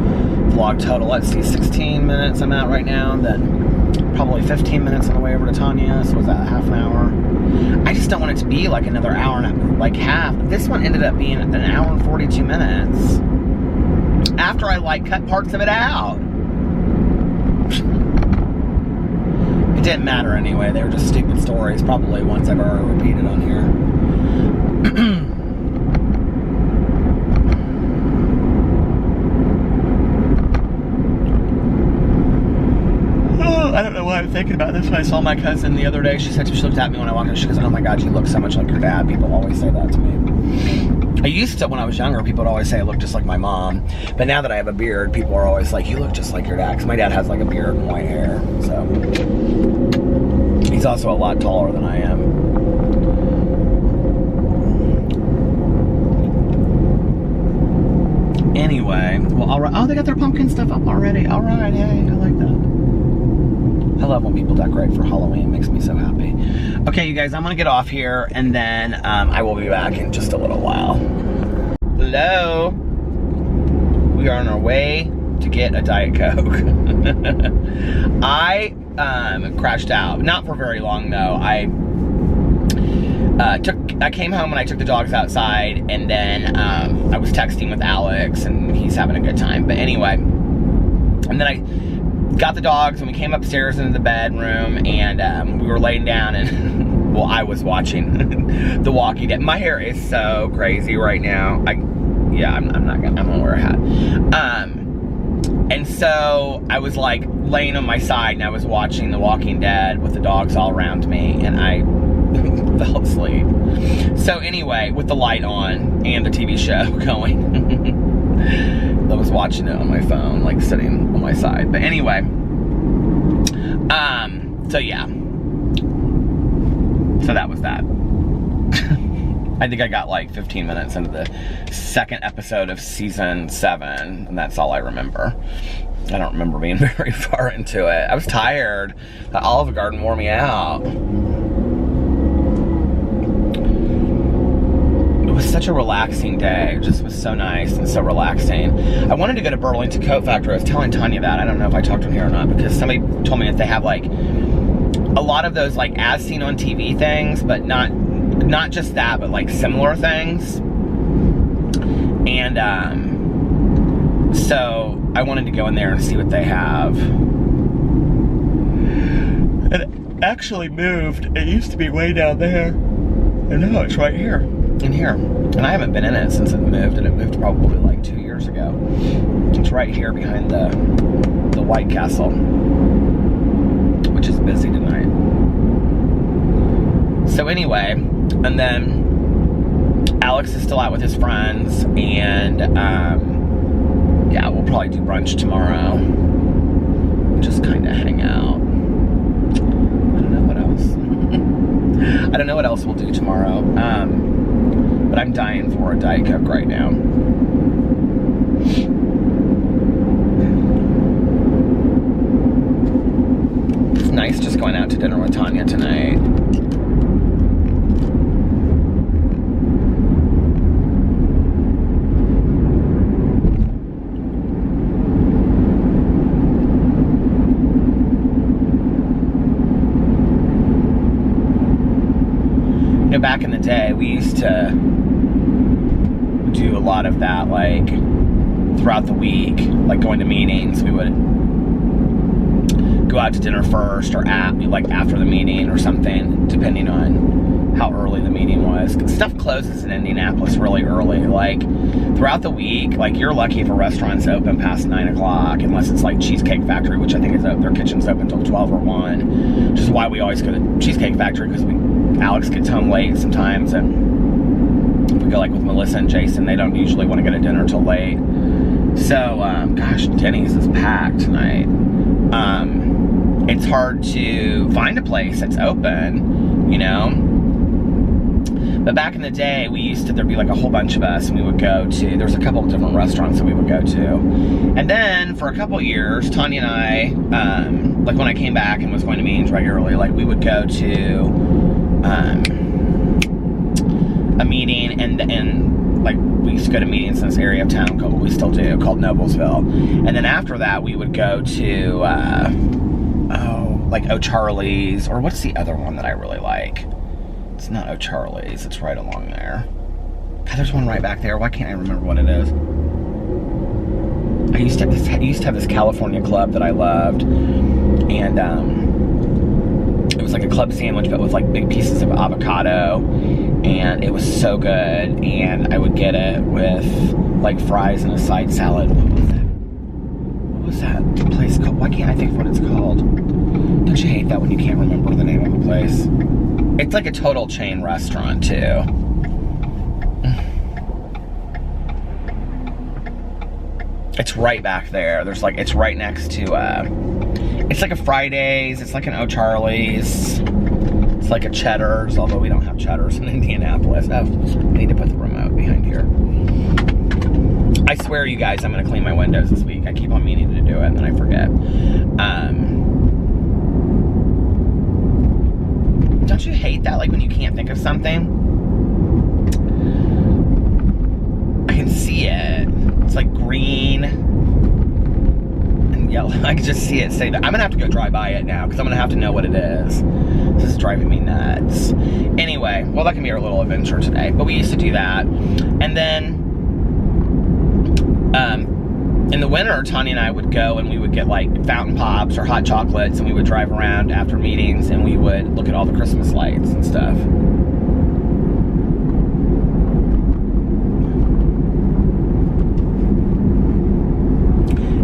vlogged total. Let's see, 16 minutes I'm at right now, and then probably 15 minutes on the way over to Tanya. So was that half an hour? I just don't want it to be like another hour and like half. This one ended up being an hour and 42 minutes. After I like cut parts of it out. It didn't matter anyway. They were just stupid stories, probably ones I've already repeated on here. I don't know why I'm thinking about this. When I saw my cousin the other day, she looked at me when I walked in. She goes, "Oh my God, you look so much like your dad." People always say that to me. I used to, when I was younger, people would always say I look just like my mom. But now that I have a beard, people are always like, "You look just like your dad." Because my dad has like a beard and white hair. So he's also a lot taller than I am. Anyway, well, all right. Oh, they got their pumpkin stuff up already. All right, hey, I like that. I love when people decorate for Halloween. It makes me so happy. Okay, you guys, I'm gonna get off here, and then I will be back in just a little while. Hello. We are on our way to get a Diet Coke. I crashed out. Not for very long though. I came home and I took the dogs outside, and then I was texting with Alex, and he's having a good time. But anyway, and then I got the dogs and we came upstairs into the bedroom, and we were laying down, and well, I was watching The Walking Dead. My hair is so crazy right now. I'm gonna wear a hat. And so I was like laying on my side and I was watching The Walking Dead with the dogs all around me, and I fell asleep. So anyway, with the light on and the TV show going. I was watching it on my phone, like sitting on my side. But anyway, so yeah. So that was that. I think I got like 15 minutes into the second episode of season 7, and that's all I remember. I don't remember being very far into it. I was tired. The Olive Garden wore me out. It was such a relaxing day. It just was so nice and so relaxing. I wanted to go to Burlington Coat Factory. I was telling Tanya that. I don't know if I talked to him here or not, because somebody told me that they have like a lot of those like as seen on TV things, but not just that, but like similar things. And so I wanted to go in there and see what they have. It actually moved. It used to be way down there, and now it's right here. In here. And I haven't been in it since it moved, and it moved probably like 2 years ago. It's right here behind the White Castle, which is busy tonight. So anyway, and then Alex is still out with his friends, and yeah, we'll probably do brunch tomorrow. Just kind of hang out. I don't know what else. I don't know what else we'll do tomorrow. But I'm dying for a Diet Coke right now. It's nice just going out to dinner with Tanya tonight. back in the day, we used to do a lot of that, like, throughout the week, like going to meetings. We would go out to dinner first, or after the meeting or something, depending on how early the meeting was. Stuff closes in Indianapolis really early. Like, throughout the week, like, you're lucky if a restaurant's open past 9 o'clock, unless it's like Cheesecake Factory, which I think is their kitchen's open until 12 or 1, which is why we always go to Cheesecake Factory, because Alex gets home late sometimes, and if we go like with Melissa and Jason, they don't usually want to go to dinner till late. So, gosh, Denny's is packed tonight. It's hard to find a place that's open, you know? But back in the day, there'd be like a whole bunch of us, and we would go to, there's a couple of different restaurants that we would go to. And then, for a couple of years, Tanya and I, like when I came back and was going to meetings regularly, like we would go to a meeting, and like we used to go to meetings in this area of town called, we still do, called Noblesville. And then after that, we would go to, like O'Charlie's, or what's the other one that I really like? It's not O'Charlie's, it's right along there. God, there's one right back there. Why can't I remember what it is? I used to have this California club that I loved, and it was like a club sandwich, but with like big pieces of avocado, and it was so good. And I would get it with like fries and a side salad. What was that place called? Why can't I think of what it's called? Don't you hate that when you can't remember the name of a place? It's like a total chain restaurant too. It's right back there. It's right next to, it's like a Fridays, it's like an O'Charlie's, it's like a Cheddar's, although we don't have Cheddar's in Indianapolis. Oh, I need to put the remote behind here. I swear, you guys, I'm gonna clean my windows this week. I keep on meaning to do it, and then I forget. Don't you hate that, like when you can't think of something? I can see it. It's like green and yellow. I can just see it say that. I'm gonna have to go drive by it now, because I'm gonna have to know what it is. This is driving me nuts. Anyway, well, that can be our little adventure today. But we used to do that. And then in the winter, Tanya and I would go, and we would get like fountain pops or hot chocolates, and we would drive around after meetings, and we would look at all the Christmas lights and stuff.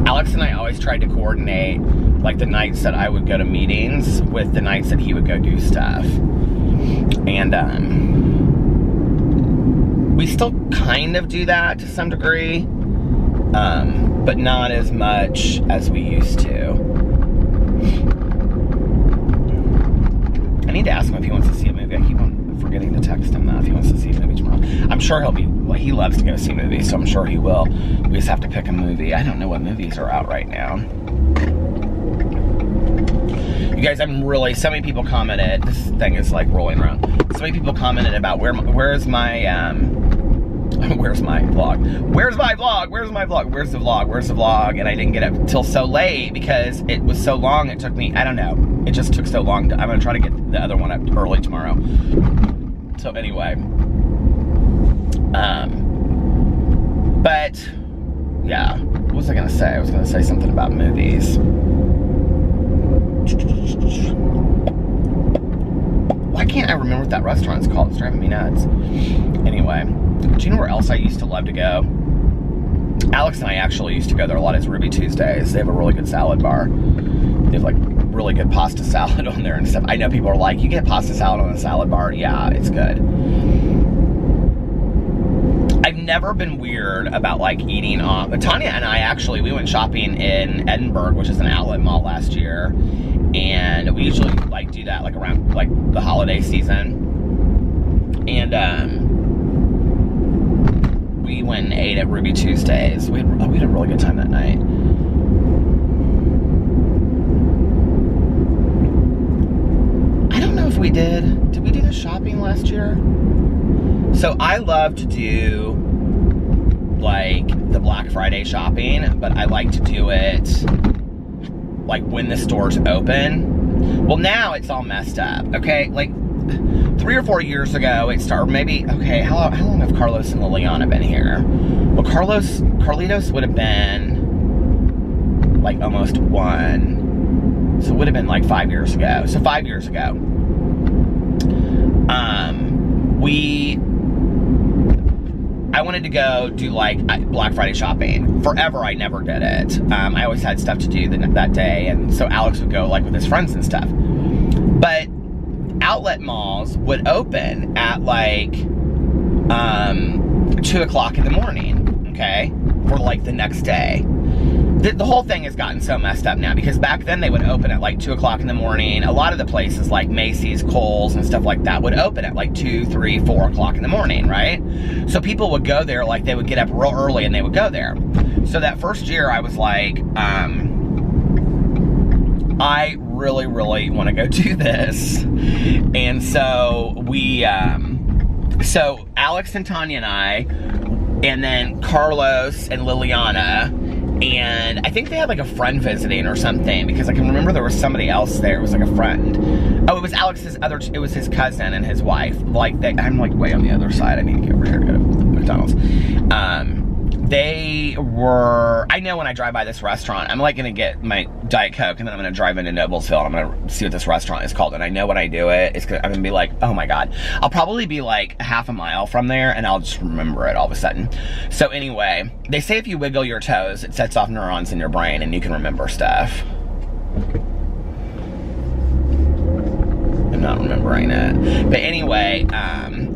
Alex and I always tried to coordinate like the nights that I would go to meetings with the nights that he would go do stuff. And we still kind of do that to some degree, but not as much as we used to. I need to ask him if he wants to see a movie. I keep on forgetting to text him that if he wants to see a movie tomorrow. I'm sure he'll be, well, he loves to go see movies, so I'm sure he will. We just have to pick a movie. I don't know what movies are out right now. You guys, so many people commented, this thing is like rolling around. So many people commented about where's my vlog? Where's my vlog? Where's my vlog? Where's the vlog? Where's the vlog? And I didn't get it till so late because it was so long. It took me, I don't know. It just took so long. I'm gonna try to get the other one up early tomorrow. So anyway. But yeah, what was I gonna say? I was gonna say something about movies. Why can't I remember what that restaurant's called? It's driving me nuts. Anyway. Do you know where else I used to love to go? Alex and I actually used to go there a lot. It's Ruby Tuesdays. They have a really good salad bar. They have like really good pasta salad on there and stuff. I know people are like, you get pasta salad on a salad bar? Yeah, it's good. I've never been weird about like eating off. Tanya and I actually, we went shopping in Edinburgh, which is an outlet mall, last year. And we usually like do that like around like the holiday season. And we went and ate at Ruby Tuesdays. We had a really good time that night. I don't know if we did. Did we do the shopping last year? So I love to do like the Black Friday shopping, but I like to do it like when the stores open. Well, now it's all messed up, okay? Like 3 or 4 years ago, it started, maybe, okay, how long have Carlos and Liliana been here? Well, Carlitos would have been like almost 1. So it would have been like 5 years ago. So 5 years ago. I wanted to go do like Black Friday shopping. Forever, I never did it. I always had stuff to do that day, and so Alex would go like with his friends and stuff. But outlet malls would open at like 2 o'clock in the morning, okay, for like the next day. The whole thing has gotten so messed up now, because back then they would open at like 2 o'clock in the morning. A lot of the places like Macy's, Kohl's, and stuff like that would open at like 2, 3, 4 o'clock in the morning, right? So people would go there, like they would get up real early and they would go there. So that first year I was like, I really, really want to go do this. And so so Alex and Tanya and I, and then Carlos and Liliana, and I think they had like a friend visiting or something, because I can remember there was somebody else there. It was like a friend. Oh, it was it was his cousin and his wife. Like, I'm like way on the other side. I need to get over here to go to McDonald's. They were, I know when I drive by this restaurant, I'm like gonna get my Diet Coke, and then I'm gonna drive into Noblesville, and I'm gonna see what this restaurant is called. And I know when I do it, I'm gonna be like, oh my God. I'll probably be like half a mile from there, and I'll just remember it all of a sudden. So anyway, they say if you wiggle your toes, it sets off neurons in your brain, and you can remember stuff. I'm not remembering it. But anyway,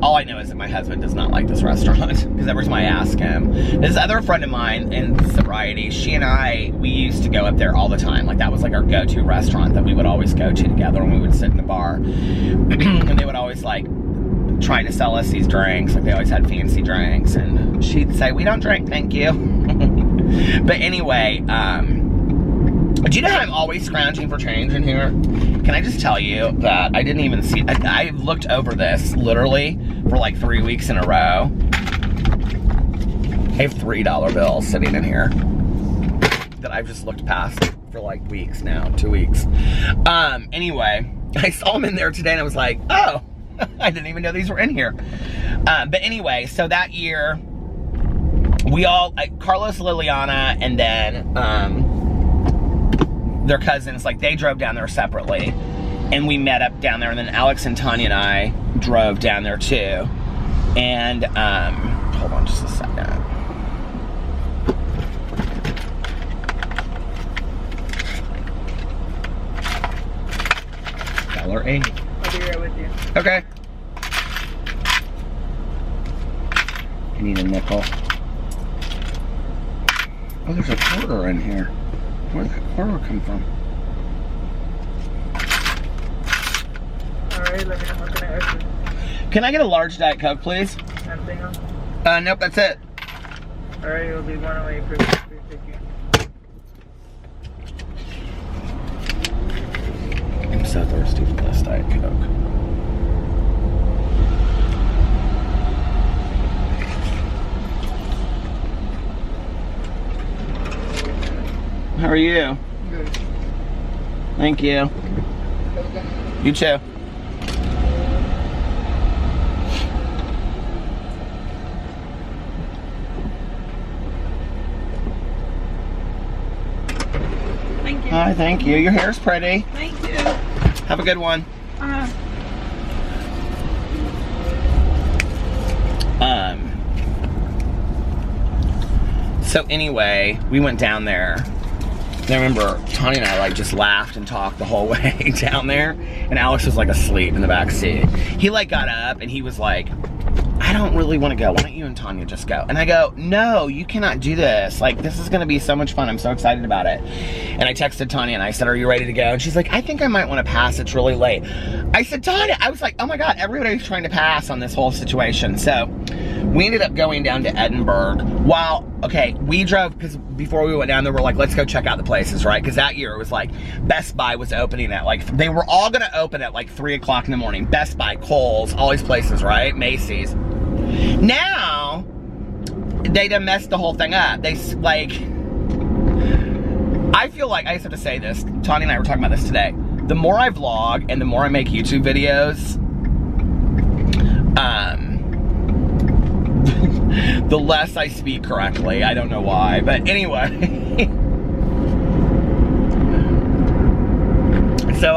all I know is that my husband does not like this restaurant, because every time I ask him. This other friend of mine in sobriety, she and I, we used to go up there all the time. Like, that was like our go-to restaurant that we would always go to together when we would sit in the bar. And they would always like try to sell us these drinks. Like, they always had fancy drinks, and she'd say, we don't drink, thank you. But anyway, do you know how I'm always scrounging for change in here? Can I just tell you that I didn't even see, I looked over this literally for like 3 weeks in a row. I have $3 bills sitting in here that I've just looked past for like weeks now, 2 weeks. Anyway, I saw them in there today and I was like, oh, I didn't even know these were in here. But anyway, so that year, we all, Carlos, Liliana, and then, their cousins, like they drove down there separately, and we met up down there, and then Alex and Tanya and I drove down there too. And hold on just a second. $8. I'll be right with you. Okay. I need a nickel. Oh, there's a quarter in here. Where'd that quarter come from? Alright, let me know. How can I help you? Can I get a large Diet Coke, please? Anything else? Nope, that's it. Alright, it'll be 108 for 350. I'm so thirsty for this Diet Coke. How are you? Good. Thank you. Okay. You too. Thank you. Hi, thank you. Your hair's pretty. Thank you. Have a good one. So anyway, we went down there. And I remember Tanya and I like just laughed and talked the whole way down there, and Alex was like asleep in the back seat. He like got up and he was like, I don't really want to go. Why don't you and Tanya just go? And I go, no, you cannot do this. Like, this is going to be so much fun. I'm so excited about it. And I texted Tanya and I said, are you ready to go? And she's like, I think I might want to pass. It's really late. I said, Tanya, I was like, oh my God, everybody's trying to pass on this whole situation. So we ended up going down to Edinburgh. While, okay, we drove, because before we went down there, we're like, let's go check out the places, right? Because that year it was like, Best Buy was opening at like, they were all going to open at like 3 o'clock in the morning. Best Buy, Kohl's, all these places, right? Macy's. Now, they done messed the whole thing up. They, like, I feel like, I just have to say this, Tanya and I were talking about this today. The more I vlog and the more I make YouTube videos, the less I speak correctly. I don't know why, but anyway. So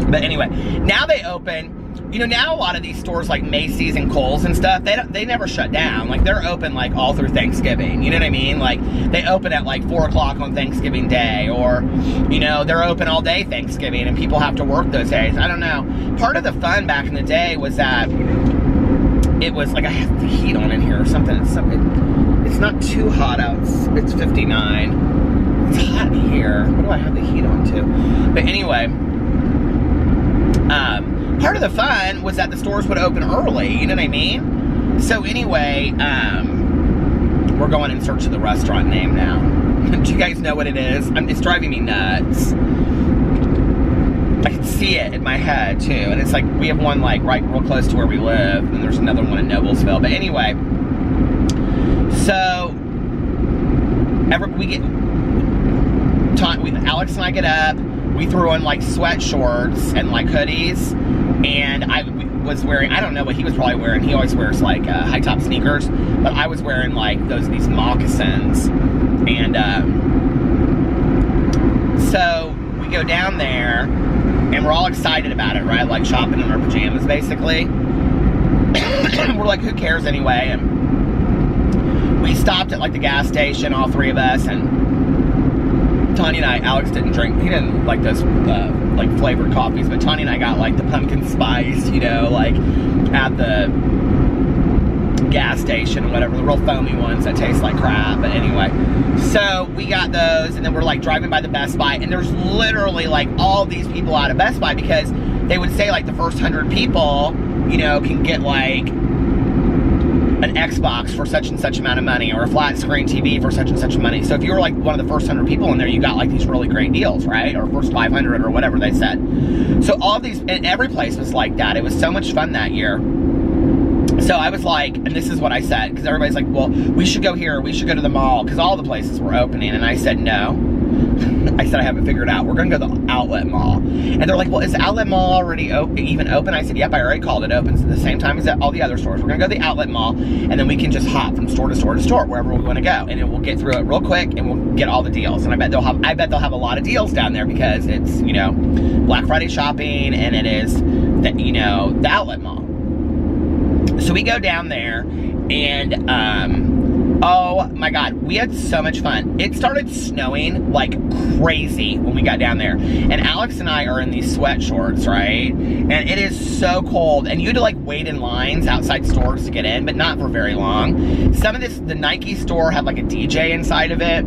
but anyway, now they open. You know, now a lot of these stores like Macy's and Kohl's and stuff, they never shut down. Like, they're open like all through Thanksgiving. You know what I mean? Like, they open at like 4 o'clock on Thanksgiving Day, or, you know, they're open all day Thanksgiving and people have to work those days. I don't know. Part of the fun back in the day was that it was like, I have the heat on in here or something. It's not too hot out. It's 59. It's hot in here. What do I have the heat on to? But anyway, part of the fun was that the stores would open early, you know what I mean? So anyway, we're going in search of the restaurant name now. Do you guys know what it is? It's driving me nuts. I can see it in my head too, and it's like, we have one like right real close to where we live, and there's another one in Noblesville. But anyway, so Alex and I get up, we threw on like sweatshorts and like hoodies, and I was wearing, I don't know what he was probably wearing. He always wears like high top sneakers, but I was wearing like these moccasins. And so we go down there and we're all excited about it, right? Like shopping in our pajamas basically. We're like, who cares anyway? And we stopped at like the gas station, all three of us, and Tanya and I, Alex didn't drink, he didn't like those like flavored coffees, but Tanya and I got like the pumpkin spice, you know, like at the gas station or whatever, the real foamy ones that taste like crap. But anyway, so we got those, and then we're like driving by the Best Buy, and there's literally like all these people out of Best Buy, because they would say like the first 100 people, you know, can get like an Xbox for such and such amount of money, or a flat screen TV for such and such money. So if you were like one of the first 100 people in there, you got like these really great deals, right? Or first 500 or whatever they said. So all of these, and every place was like that. It was so much fun that year. So I was like, and this is what I said, because everybody's like, well, we should go here, we should go to the mall, because all the places were opening. And I said, no. I said, I haven't figured out. We're going to go to the outlet mall. And they're like, well, is the outlet mall already even open? I said, yep, I already called it open at the same time as all the other stores. We're going to go to the outlet mall, and then we can just hop from store to store to store, wherever we want to go. And then we'll get through it real quick, and we'll get all the deals. And I bet they'll have a lot of deals down there, because it's, you know, Black Friday shopping, and it is, you know, the outlet mall. So we go down there, and oh my God, we had so much fun. It started snowing like crazy when we got down there. And Alex and I are in these sweatshorts, right? And it is so cold. And you had to like wait in lines outside stores to get in, but not for very long. The Nike store had like a DJ inside of it.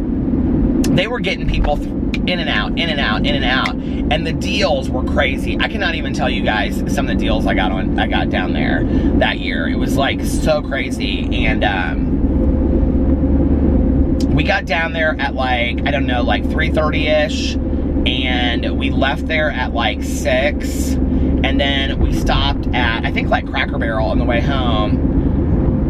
They were getting people in and out, in and out, in and out. And the deals were crazy. I cannot even tell you guys some of the deals I got down there that year. It was like so crazy. And we got down there at like, I don't know, like 3:30-ish, and we left there at like 6, and then we stopped at, I think, like Cracker Barrel on the way home.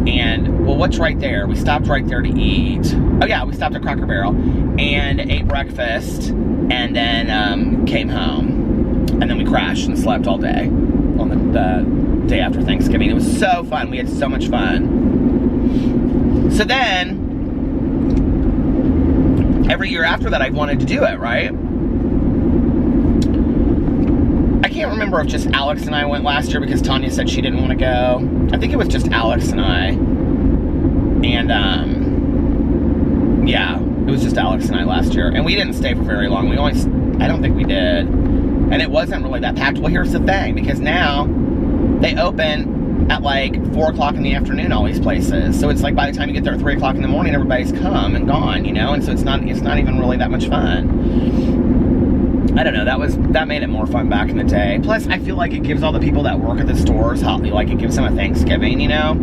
And, well, what's right there? We stopped right there to eat. Oh yeah, we stopped at Cracker Barrel and ate breakfast, and then came home. And then we crashed and slept all day on the day after Thanksgiving. It was so fun. We had so much fun. So then, every year after that, I've wanted to do it, right? I can't remember if just Alex and I went last year, because Tanya said she didn't want to go. I think it was just Alex and I. And, yeah, it was just Alex and I last year. And we didn't stay for very long. I don't think we did. And it wasn't really that packed. Well, here's the thing, because now they open at like 4 o'clock in the afternoon, all these places. So it's like by the time you get there at 3 o'clock in the morning, everybody's come and gone, you know? And so it's not even really that much fun. I don't know, that made it more fun back in the day. Plus, I feel like it gives all the people that work at the stores, like it gives them a Thanksgiving, you know?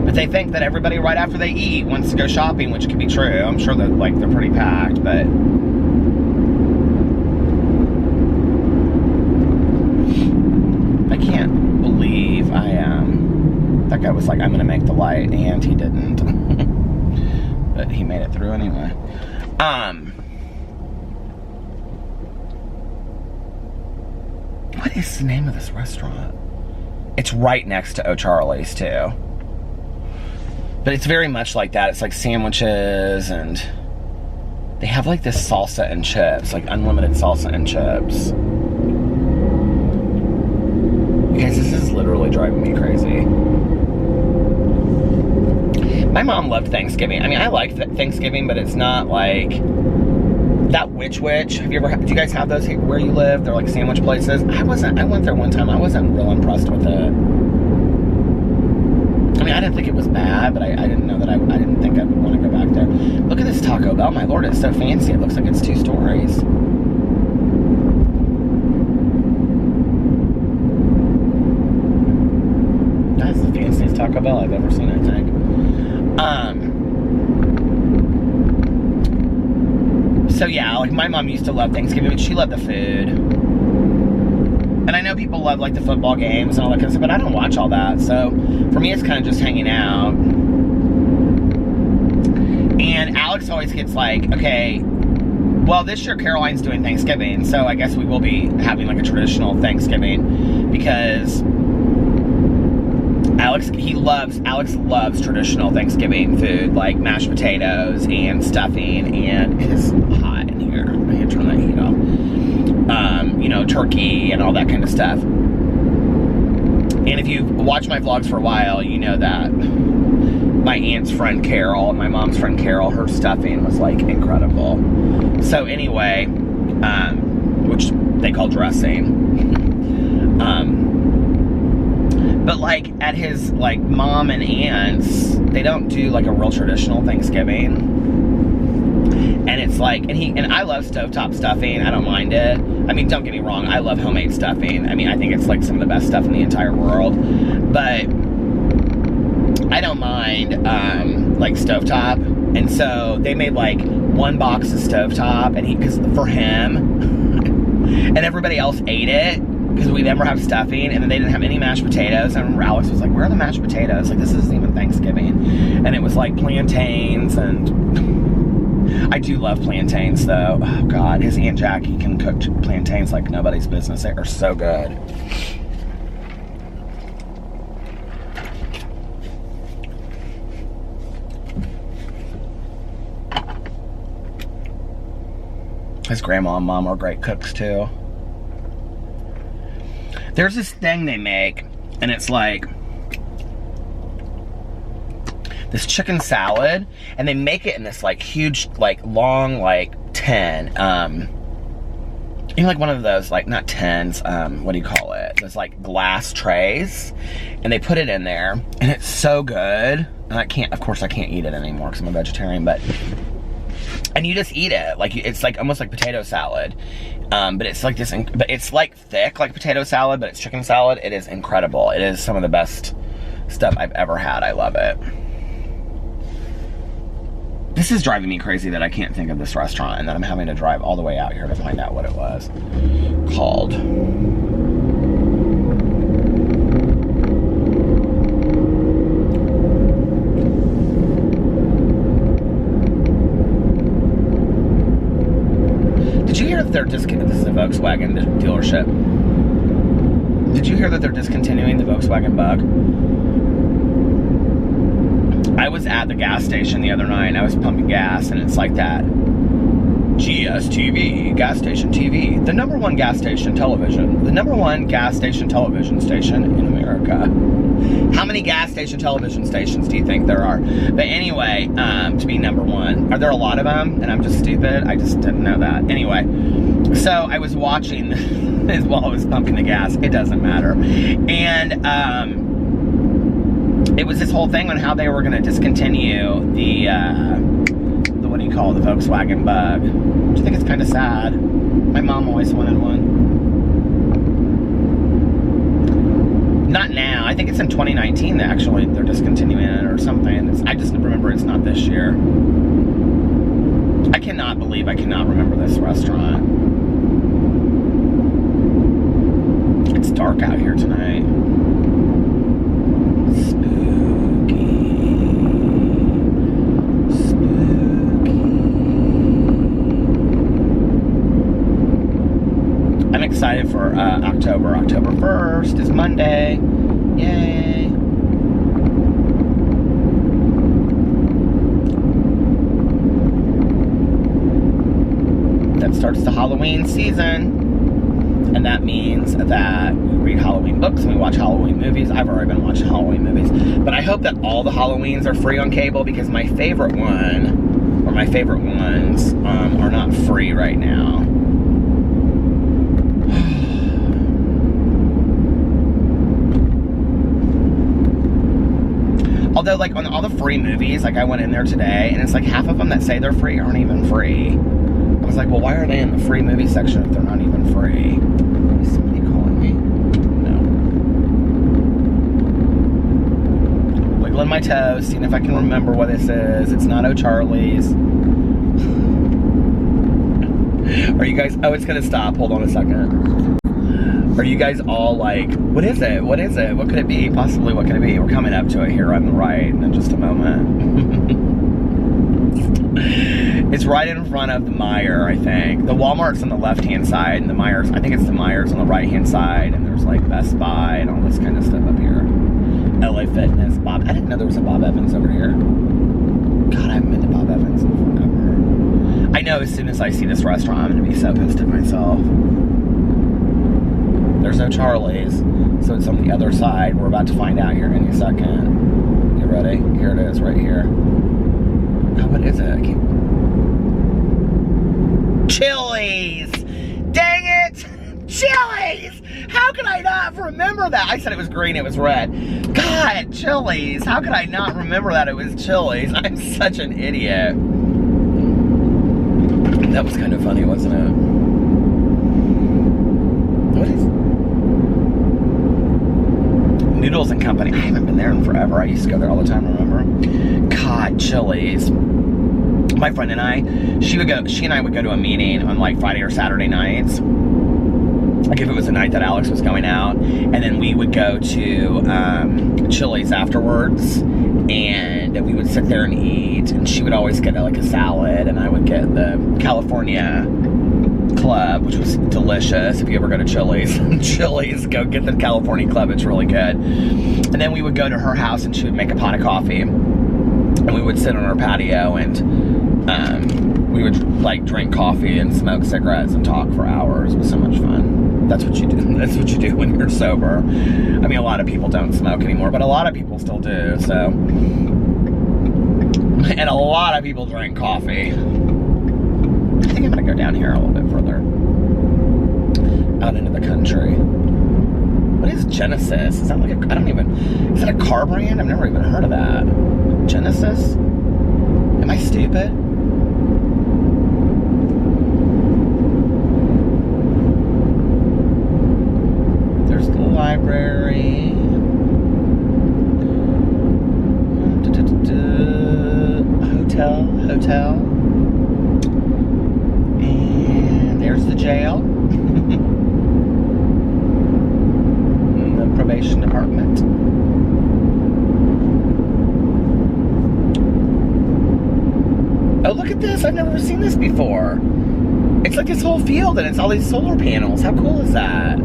But they think that everybody right after they eat wants to go shopping, which could be true. I'm sure that like they're pretty packed, but I can't believe that guy was like, I'm gonna make the light, and he didn't. But he made it through anyway. What is the name of this restaurant? It's right next to O'Charlie's too. But it's very much like that. It's like sandwiches, and they have like this salsa and chips, like unlimited salsa and chips. You guys, this is literally driving me crazy. My mom loved Thanksgiving. I mean, I like Thanksgiving, but it's not like that Witch. Have you ever? Do you guys have those where you live? They're like sandwich places. I went there one time. I wasn't real impressed with it. I mean, I didn't think it was bad, but I didn't know that I didn't think I would want to go back there. Look at this Taco Bell. My lord, it's so fancy. It looks like it's 2 stories. That's the fanciest Taco Bell I've ever seen, I think. So yeah, like my mom used to love Thanksgiving, but she loved the food. And I know people love like the football games and all that kind of stuff, but I don't watch all that. So for me, it's kind of just hanging out. And Alex always gets like, okay, well, this year Caroline's doing Thanksgiving, so I guess we will be having like a traditional Thanksgiving, because Alex loves traditional Thanksgiving food, like mashed potatoes and stuffing, and it is hot in here. I need to turn that heat off. You know, turkey and all that kind of stuff. And if you've watched my vlogs for a while, you know that my aunt's friend Carol and my mom's friend Carol, her stuffing was like incredible. So anyway, which they call dressing. But like at his like mom and aunts, they don't do like a real traditional Thanksgiving. And it's like, and I love stovetop stuffing. I don't mind it. I mean, don't get me wrong. I love homemade stuffing. I mean, I think it's like some of the best stuff in the entire world. But I don't mind like stovetop. And so they made like 1 box of stovetop, and because for him, and everybody else ate it, because we never have stuffing, and then they didn't have any mashed potatoes. And I remember Alex was like, where are the mashed potatoes? Like, this isn't even Thanksgiving. And it was like plantains, and I do love plantains though. Oh God, his Aunt Jackie can cook plantains like nobody's business. They are so good. His grandma and mom are great cooks too. There's this thing they make, and it's like this chicken salad, and they make it in this like huge, like long, like tin, you know, like one of those, like not tins, what do you call it? Those like glass trays, and they put it in there, and it's so good. And of course I can't eat it anymore because I'm a vegetarian, but, and you just eat it, like it's like almost like potato salad. But it's like this, but it's like thick like potato salad, but it's chicken salad. It is incredible. It is some of the best stuff I've ever had. I love it. This is driving me crazy that I can't think of this restaurant, and that I'm having to drive all the way out here to find out what it was called. Did you hear that they're this is a Volkswagen dealership. Did you hear that they're discontinuing the Volkswagen Bug? I was at the gas station the other night, and I was pumping gas, and it's like that. GSTV, gas station TV, the #1 gas station television, the #1 gas station television station in America. How many gas station television stations do you think there are? But anyway, to be #1, are there a lot of them? And I'm just stupid. I just didn't know that. Anyway, so I was watching this while I was pumping the gas. It doesn't matter. And it was this whole thing on how they were going to discontinue the what do you call it, the Volkswagen Bug. Which I think it's kind of sad. My mom always wanted one. Not now. I think it's in 2019 that actually they're discontinuing it or something. I just remember it's not this year. I cannot believe I cannot remember this restaurant. It's dark out here tonight. excited for October. October 1st is Monday. Yay. That starts the Halloween season. And that means that we read Halloween books and we watch Halloween movies. I've already been watching Halloween movies. But I hope that all the Halloweens are free on cable, because my favorite one, or my favorite ones, are not free right now. Although, like, on all the free movies, like, I went in there today, and it's like half of them that say they're free aren't even free. I was like, well, why are they in the free movie section if they're not even free? Is somebody calling me? No. Wiggling my toes, seeing if I can remember what this is. It's not O'Charlie's. Are you guys... Oh, it's gonna stop. Hold on a second. Are you guys all like, what is it? What is it? What could it be? Possibly, what could it be? We're coming up to it here on the right in just a moment. It's right in front of the Meijer, I think. The Walmart's on the left-hand side, and the Meijers, I think it's the Meijers on the right-hand side, and there's like Best Buy and all this kind of stuff up here. LA Fitness, Bob. I didn't know there was a Bob Evans over here. God, I haven't been to Bob Evans in forever. I know as soon as I see this restaurant, I'm gonna be so pissed at myself. There's no Charlie's, so it's on the other side. We're about to find out here in a second. You ready? Here it is, right here. Oh, what is it? Chili's! Dang it! Chili's! How could I not remember that? I said it was green, it was red. God, Chili's! How could I not remember that it was Chili's? I'm such an idiot. That was kind of funny, wasn't it? What is... Noodles and Company. I haven't been there in forever. I used to go there all the time, remember? God, Chili's. My friend and I, she and I would go to a meeting on like Friday or Saturday nights. Like if it was a night that Alex was going out, and then we would go to Chili's afterwards, and we would sit there and eat, and she would always get like a salad, and I would get the California Club, which was delicious. If you ever go to Chili's, go get the California Club, it's really good. And then we would go to her house, and she would make a pot of coffee, and we would sit on her patio, and we would like drink coffee and smoke cigarettes and talk for hours. It was so much fun. That's what you do. That's what you do when you're sober. I mean, a lot of people don't smoke anymore, but a lot of people still do, so. And a lot of people drink coffee. I think I'm gonna go down here a little bit further. Out into the country. What is Genesis? Is that like a, I don't even, is that a car brand? I've never even heard of that. Genesis? Am I stupid? There's the library. Hotel. And there's the jail. The probation department. Oh, look at this. I've never seen this before. It's like this whole field, and it's all these solar panels. How cool is that?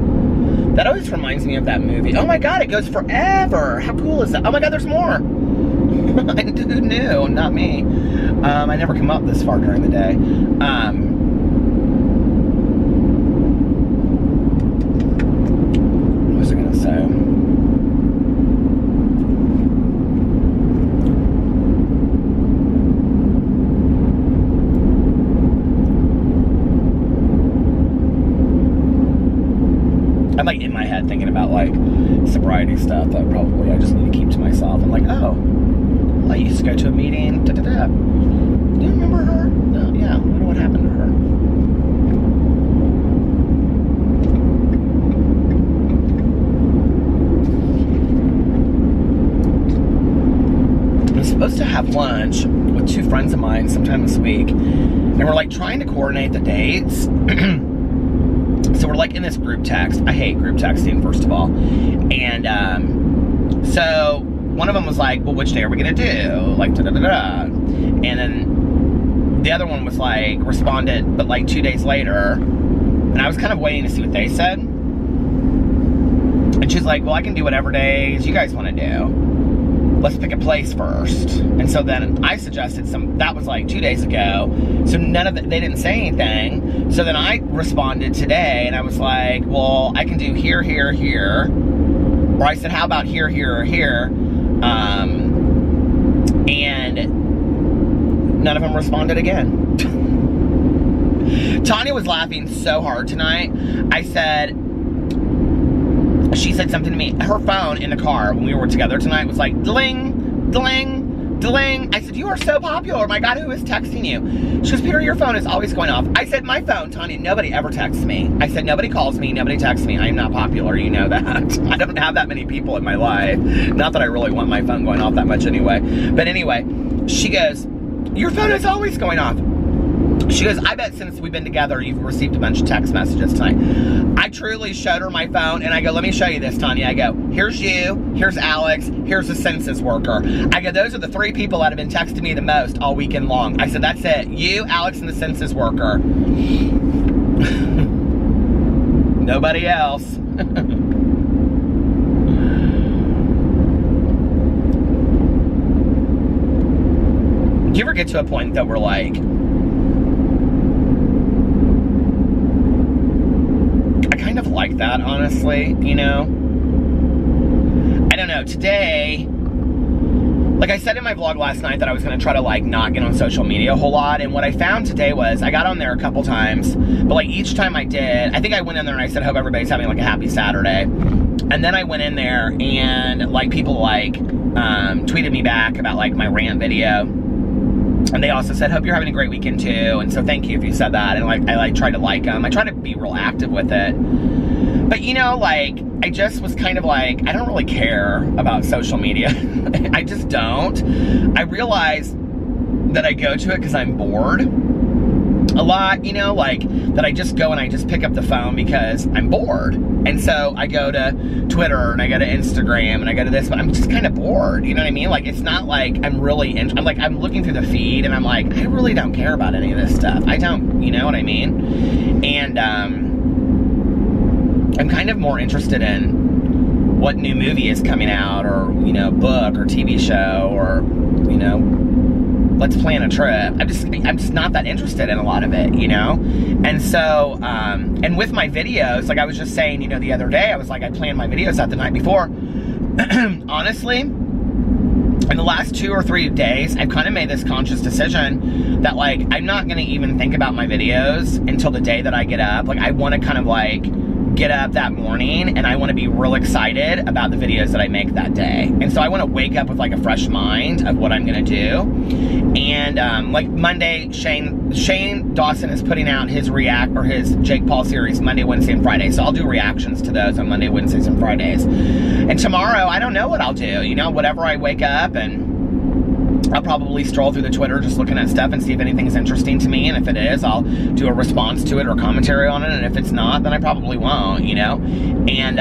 That always reminds me of that movie. Oh my God, it goes forever. How cool is that? Oh my God, there's more. Who knew? Not me. I never come up this far during the day. What was I gonna say? I'm like in my head thinking about like sobriety stuff that probably I just need to keep to myself. I'm like, oh, I used to go to a meeting, Do you remember her? No, yeah, I wonder what happened to her. I'm supposed to have lunch with two friends of mine sometime this week, and we're like trying to coordinate the dates. So we're like in this group text. I hate group texting, first of all. And so one of them was like, well, which day are we gonna do? Like, And then the other one was like, responded, but like 2 days later, And I was kind of waiting to see what they said. And she's like, well, I can do whatever days you guys want to do. Let's pick a place first. And so then I suggested that was like 2 days ago. So they didn't say anything. So then I responded today and I was like, well, I can do here, here, here. Or I said, how about here, here, or here? And none of them responded again. Tanya was laughing so hard tonight. She said something to me. Her phone in the car when we were together tonight was like, dling, dling, dling. I said, you are so popular. My God, who is texting you? She goes, Peter, your phone is always going off. I said, my phone, Tanya, nobody ever texts me. I said, nobody calls me, nobody texts me. I am not popular, you know that. I don't have that many people in my life. Not that I really want my phone going off that much anyway. But anyway, she goes, your phone is always going off. She goes, I bet since we've been together, you've received a bunch of text messages tonight. I truly showed her my phone, and I go, let me show you this, Tanya. I go, here's you, here's Alex, here's the census worker. I go, those are the 3 people that have been texting me the most all weekend long. I said, that's it. You, Alex, and the census worker. Nobody else. Do you ever get to a point that we're like, of like that, honestly, you know? I don't know, today, like I said in my vlog last night that I was going to try to like not get on social media a whole lot, and what I found today was I got on there a couple times, but like each time I did, I think I went in there and I said, hope everybody's having like a happy Saturday, and then I went in there and like people like tweeted me back about like my rant video. And they also said, hope you're having a great weekend too. And so thank you if you said that. And like, I tried to like them. I try to be real active with it. But you know, like, I just was kind of like, I don't really care about social media. I just don't. I realize that I go to it because I'm bored a lot, you know, like that I just go and I just pick up the phone because I'm bored. And so I go to Twitter and I go to Instagram and I go to this, but I'm just kind of bored, you know what I mean? Like, it's not like I'm really, I'm looking through the feed and I'm like, I really don't care about any of this stuff. I don't, you know what I mean? And I'm kind of more interested in what new movie is coming out, or, you know, book or TV show, or, you know, let's plan a trip. I'm just not that interested in a lot of it, you know? And so, and with my videos, like I was just saying, you know, the other day, I was like, I planned my videos out the night before. Honestly, in the last 2 or 3 days, I've kind of made this conscious decision that like, I'm not gonna even think about my videos until the day that I get up. Like, I wanna kind of like, get up that morning and I want to be real excited about the videos that I make that day. And so I want to wake up with like a fresh mind of what I'm going to do. And like Monday, Shane Dawson is putting out his his Jake Paul series Monday, Wednesday, and Friday. So I'll do reactions to those on Monday, Wednesdays, and Fridays. And tomorrow, I don't know what I'll do. You know, whatever I wake up, and I'll probably stroll through the Twitter just looking at stuff and see if anything's interesting to me, and if it is, I'll do a response to it or commentary on it, and if it's not, then I probably won't, you know? And,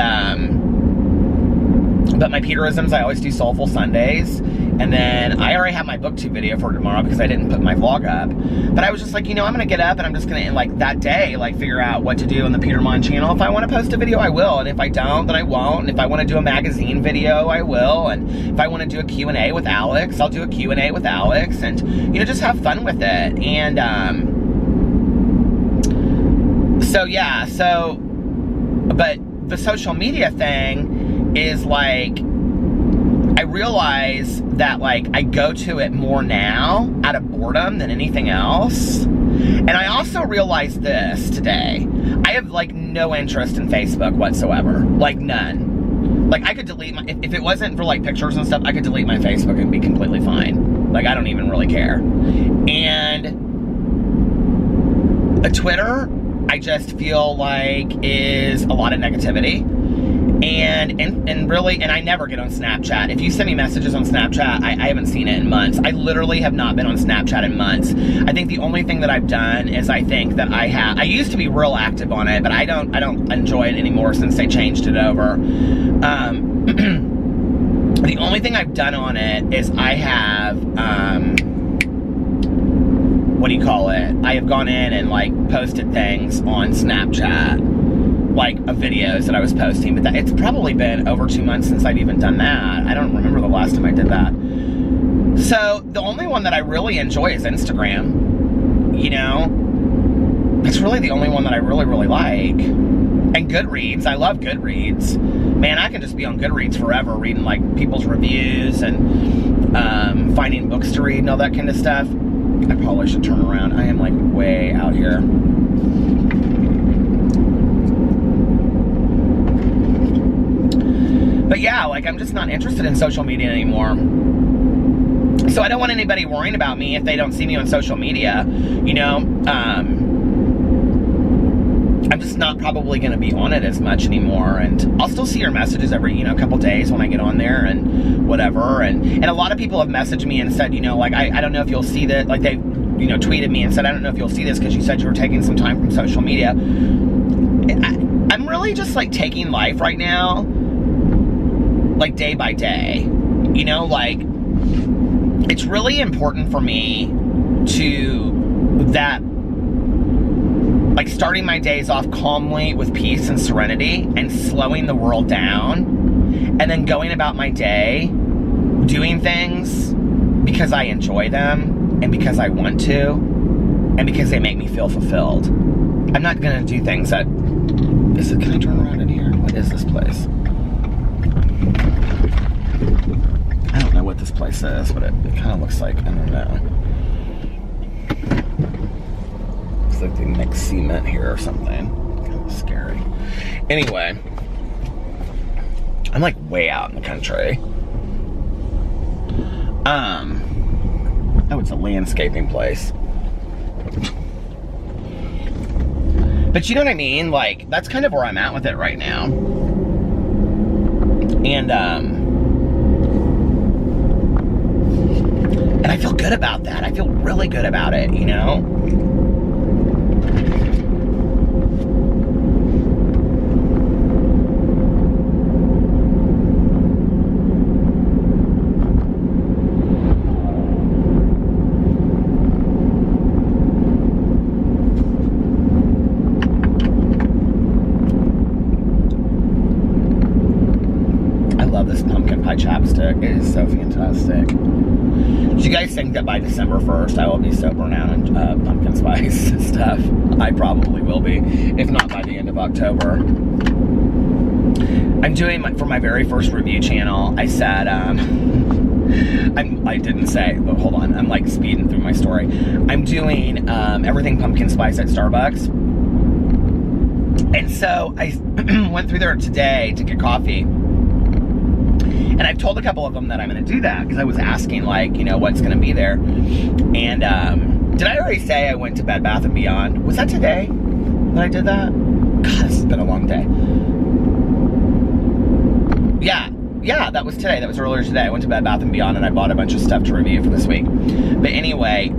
but my Peterisms, I always do Soulful Sundays, and then I already have my booktube video for tomorrow because I didn't put my vlog up. But I was just like, you know, I'm gonna get up and I'm just gonna, like, that day, like, figure out what to do on the Peter Monn channel. If I want to post a video, I will, and if I don't, then I won't. And if I want to do a magazine video, I will. And if I want to do a Q&A with Alex, I'll do a Q&A with Alex, and, you know, just have fun with it. And so yeah, so, but the social media thing is like, I realize that like I go to it more now out of boredom than anything else. And I also realized this today. I have like no interest in Facebook whatsoever. Like none. Like I could delete my, if it wasn't for like pictures and stuff, I could delete my Facebook and be completely fine. Like I don't even really care. And a Twitter, I just feel like is a lot of negativity. And really, and I never get on Snapchat. If you send me messages on Snapchat, I haven't seen it in months. I literally have not been on Snapchat in months. I think the only thing that I've done is I think that I used to be real active on it, but I don't enjoy it anymore since they changed it over. The only thing I've done on it is I have, what do you call it? I have gone in and like posted things on Snapchat, like of videos that I was posting, but it's probably been over 2 months since I've even done that. I don't remember the last time I did that. So the only one that I really enjoy is Instagram, you know? It's really the only one that I really, really like. And Goodreads, I love Goodreads. Man, I can just be on Goodreads forever reading like people's reviews and finding books to read and all that kind of stuff. I probably should turn around. I am like way out here. But yeah, like I'm just not interested in social media anymore. So I don't want anybody worrying about me if they don't see me on social media, you know? I'm just not probably going to be on it as much anymore, and I'll still see your messages every, you know, couple days when I get on there and whatever, and a lot of people have messaged me and said, you know, like, I don't know if you'll see that, like, they, you know, tweeted me and said, I don't know if you'll see this because you said you were taking some time from social media. I'm really just, like, taking life right now, like, day by day, you know, like, it's really important for me like starting my days off calmly with peace and serenity and slowing the world down and then going about my day doing things because I enjoy them and because I want to and because they make me feel fulfilled. I'm not gonna do things that, can I turn around in here? What is this place? I don't know what this place is, but it kind of looks like, I don't know. Like they mix cement here or something. Kind of scary. Anyway, I'm like way out in the country. Oh, it's a landscaping place. But you know what I mean? Like, that's kind of where I'm at with it right now. And I feel good about that. I feel really good about it, you know? Chapstick. It is so fantastic. Do you guys think that by December 1st I will be sober now on pumpkin spice stuff? I probably will be, if not by the end of October. I'm doing, for my very first review channel, I said, I didn't say, but hold on, I'm like speeding through my story. I'm doing everything pumpkin spice at Starbucks. And so I went through there today to get coffee. And I've told a couple of them that I'm going to do that because I was asking, like, you know, what's going to be there. And did I already say I went to Bed Bath & Beyond? Was that today that I did that? God, this has been a long day. Yeah, that was today. That was earlier today. I went to Bed Bath & Beyond and I bought a bunch of stuff to review for this week. But anyway,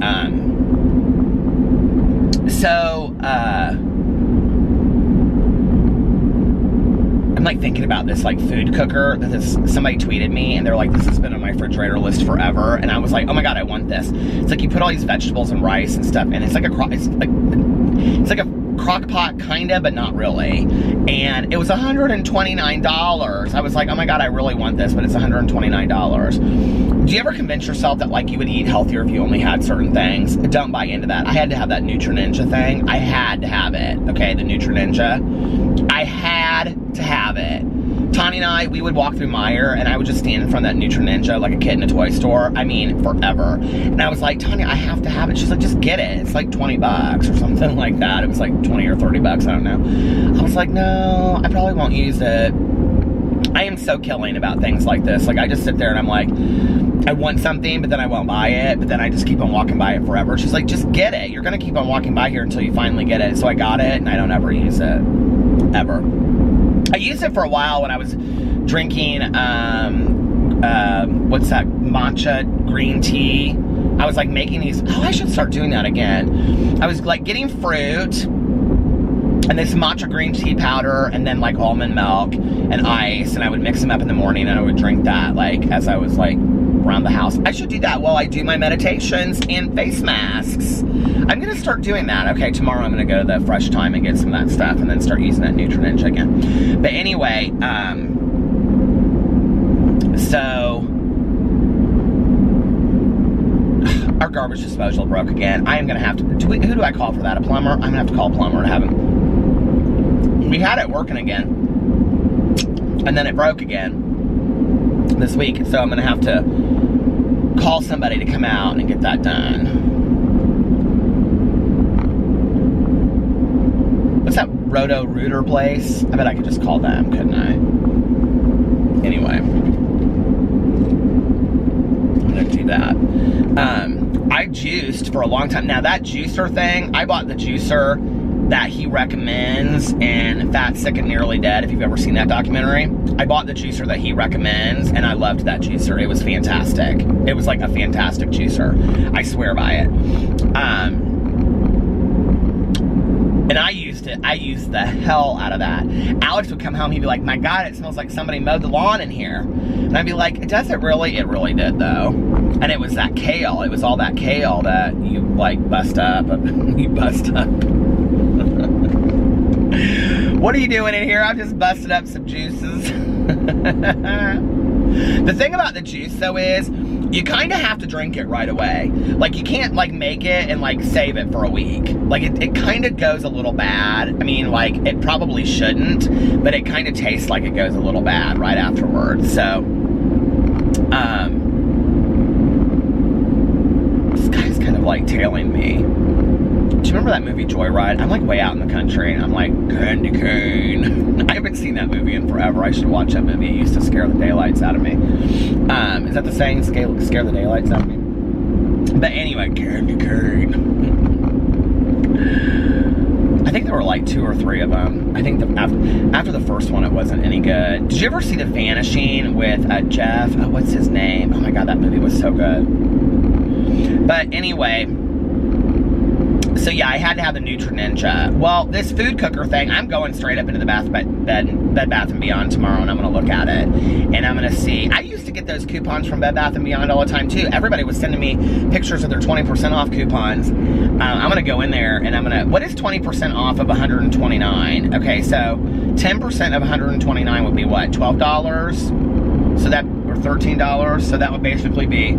I'm like thinking about this like food cooker that somebody tweeted me and they're like, this has been on my refrigerator list forever. And I was like, oh my God, I want this. It's like you put all these vegetables and rice and stuff and it's like a crock pot kinda, but not really. And it was $129. I was like, oh my God, I really want this, but it's $129. Do you ever convince yourself that like you would eat healthier if you only had certain things? Don't buy into that. I had to have that Nutri-Ninja thing. I had to have it. Okay, the Nutri-Ninja. I had to have it. Tani and I, we would walk through Meijer and I would just stand in front of that Nutri-Ninja like a kid in a toy store. I mean, forever. And I was like, Tani, I have to have it. She's like, just get it. It's like 20 bucks or something like that. It was like 20 or 30 bucks. I don't know. I was like, no, I probably won't use it. I am so killing about things like this. Like, I just sit there and I'm like, I want something, but then I won't buy it, but then I just keep on walking by it forever. She's like, just get it. You're going to keep on walking by here until you finally get it. So I got it, and I don't ever use it. Ever. I used it for a while when I was drinking, what's that, matcha green tea. I was like making these, I should start doing that again. I was like getting fruit, and this matcha green tea powder, and then like almond milk and ice, and I would mix them up in the morning and I would drink that like as I was like around the house. I should do that while I do my meditations and face masks. I'm gonna start doing that. Okay, tomorrow I'm gonna go to the Fresh Time and get some of that stuff and then start using that Nutrininja again. But anyway, so our garbage disposal broke again. I am gonna have to, who do I call for that? A plumber? I'm gonna have to call a plumber and have him. We had it working again, and then it broke again this week, so I'm gonna have to call somebody to come out and get that done. What's that Roto-Rooter place? I bet I could just call them, couldn't I? Anyway, I'm gonna do that. I juiced for a long time. Now that juicer thing, I bought the juicer that he recommends in Fat, Sick, and Nearly Dead, if you've ever seen that documentary. I bought the juicer that he recommends, and I loved that juicer. It was fantastic. It was like a fantastic juicer. I swear by it. And I used it. I used the hell out of that. Alex would come home, he'd be like, my God, it smells like somebody mowed the lawn in here. And I'd be like, does it really? It really did, though. And it was that kale. It was all that kale that you, like, bust up. You bust up. What are you doing in here? I'm just busting up some juices. The thing about the juice, though, is you kind of have to drink it right away. Like, you can't, like, make it and, like, save it for a week. Like, it kind of goes a little bad. I mean, like, it probably shouldn't, but it kind of tastes like it goes a little bad right afterwards. So, this guy's kind of, like, tailing me. Do you remember that movie Joyride? I'm like way out in the country and I'm like, candy cane. I haven't seen that movie in forever. I should watch that movie. It used to scare the daylights out of me. Is that the saying? Scare the daylights out of me? But anyway, candy cane. I think there were like 2 or 3 of them. I think after the first one, it wasn't any good. Did you ever see The Vanishing with Jeff? Oh, what's his name? Oh my God, that movie was so good. But anyway, so yeah, I had to have the Nutrininja. Well, this food cooker thing, I'm going straight up into the Bed Bath & Beyond tomorrow, and I'm going to look at it. And I'm going to see. I used to get those coupons from Bed Bath & Beyond all the time, too. Everybody was sending me pictures of their 20% off coupons. I'm going to go in there, and I'm going to... What is 20% off of $129? Okay, so 10% of $129 would be what? $12? So that... Or $13? So that would basically be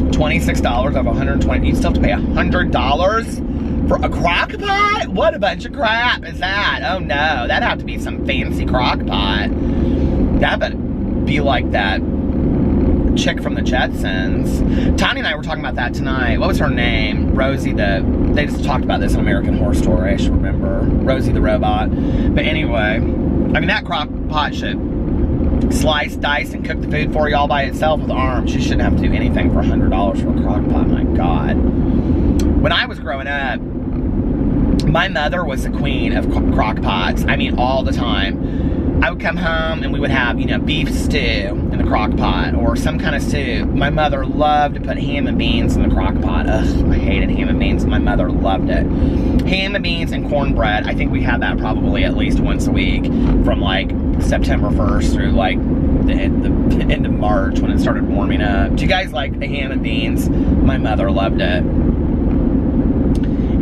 $26 of $120. You still have to pay $100 for a crock pot? What a bunch of crap is that? Oh no, that'd have to be some fancy crock pot. That would be like that chick from the Jetsons. Tony and I were talking about that tonight. What was her name? Rosie they just talked about this in American Horror Story, I should remember. Rosie the robot. But anyway, I mean, that crock pot should slice, dice, and cook the food for you all by itself with arms. You shouldn't have to do anything for $100 for a crock pot. My God. When I was growing up, my mother was the queen of crock pots. I mean, all the time. I would come home and we would have, you know, beef stew in the crock pot or some kind of stew. My mother loved to put ham and beans in the crock pot. Ugh, I hated ham and beans. My mother loved it. Ham and beans and cornbread. I think we had that probably at least once a week from like September 1st through like the end of March when it started warming up. Do you guys like the ham and beans? My mother loved it.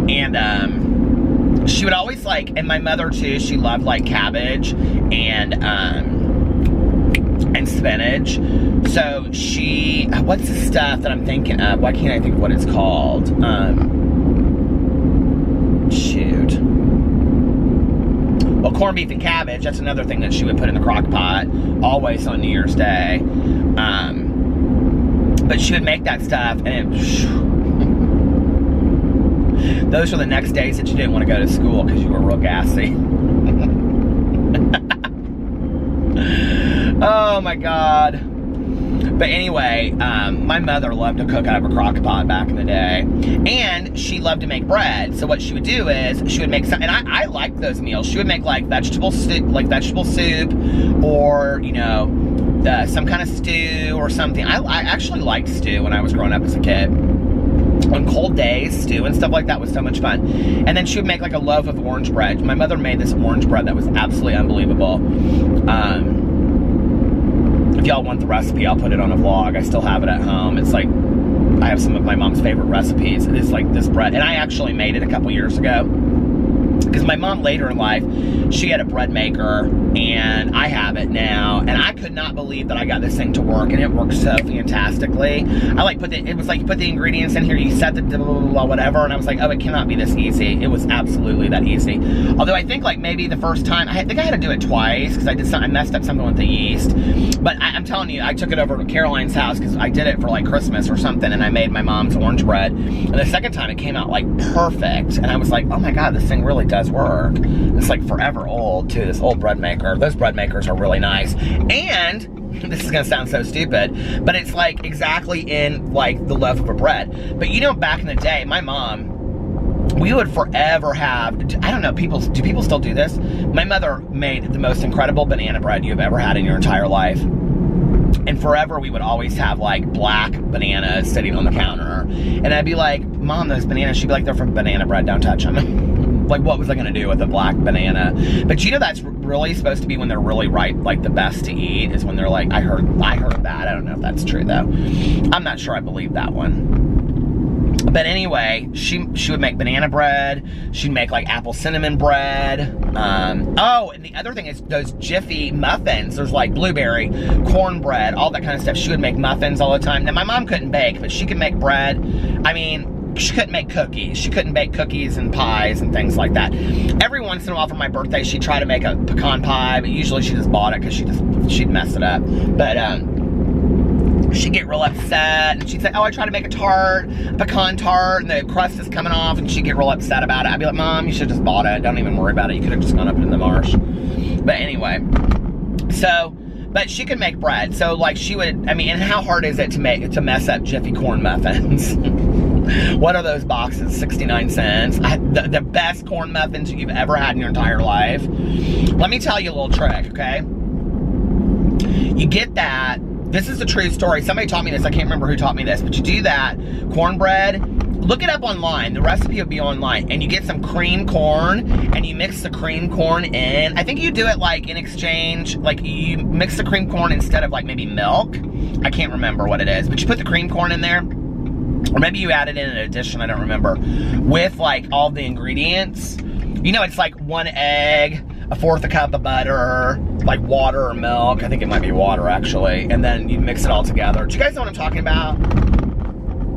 And she would always like, and my mother too, she loved like cabbage and spinach. So she, what's the stuff that I'm thinking of? Why can't I think of what it's called? Shoot. Well, corned beef and cabbage, that's another thing that she would put in the crock pot, always on New Year's Day. But she would make that stuff, and those were the next days that you didn't want to go to school because you were real gassy. Oh my God. But anyway, my mother loved to cook out of a crock pot back in the day. And she loved to make bread. So what she would do is, she would make some, and I liked those meals. She would make like vegetable soup, or, you know, some kind of stew or something. I actually liked stew when I was growing up as a kid. On cold days, stew and stuff like that was so much fun. And then she would make like a loaf of orange bread. My mother made this orange bread that was absolutely unbelievable. If y'all want the recipe, I'll put it on a vlog. I still have it at home. It's like, I have some of my mom's favorite recipes. It is like this bread, and I actually made it a couple years ago. Because my mom later in life, she had a bread maker, and I have it now, and I could not believe that I got this thing to work, and it works so fantastically. I like it was like you put the ingredients in here, you set the blah, blah, blah, whatever, and I was like, oh, it cannot be this easy. It was absolutely that easy. Although I think like maybe the first time, I think I had to do it twice, because I messed up something with the yeast. But I'm telling you, I took it over to Caroline's house, because I did it for like Christmas or something, and I made my mom's orange bread, and the second time it came out like perfect, and I was like, oh my God, this thing really does work. It's like forever old too, this old bread maker. Those bread makers are really nice. And this is gonna sound so stupid, but it's like exactly in like the loaf of a bread. But you know, back in the day, my mom, we would forever have, I don't know, do people still do this? My mother made the most incredible banana bread you've ever had in your entire life. And forever we would always have like black bananas sitting on the counter. And I'd be like, Mom, those bananas, she'd be like, they're from banana bread, don't touch them. Like, what was I gonna do with a black banana? But you know, that's really supposed to be when they're really ripe, like the best to eat is when they're like, I heard that. I don't know if that's true though. I'm not sure I believe that one. But anyway, she would make banana bread. She'd make like apple cinnamon bread. Oh, and the other thing is those Jiffy muffins. There's like blueberry, cornbread, all that kind of stuff. She would make muffins all the time. Now my mom couldn't bake, but she could make bread. I mean, she couldn't make cookies. She couldn't bake cookies and pies and things like that. Every once in a while for my birthday, she'd try to make a pecan pie, but usually she just bought it because she'd mess it up. But she'd get real upset, and she'd say, oh, I tried to make a pecan tart, and the crust is coming off, and she'd get real upset about it. I'd be like, Mom, you should have just bought it. Don't even worry about it. You could have just gone up in the marsh. But anyway, but she could make bread. So like she would, I mean, and how hard is it to mess up Jiffy corn muffins? What are those boxes? 69 cents. The best corn muffins you've ever had in your entire life. Let me tell you a little trick, okay? You get that. This is a true story. Somebody taught me this. I can't remember who taught me this, but you do that cornbread. Look it up online. The recipe will be online. And you get some cream corn, and you mix the cream corn in. I think you do it like in exchange, like you mix the cream corn instead of like maybe milk. I can't remember what it is, but you put the cream corn in there. Or maybe you added in an addition, I don't remember, with like all the ingredients. You know, it's like 1 egg, 1/4 cup of butter, like water or milk. I think it might be water actually. And then you mix it all together. Do you guys know what I'm talking about?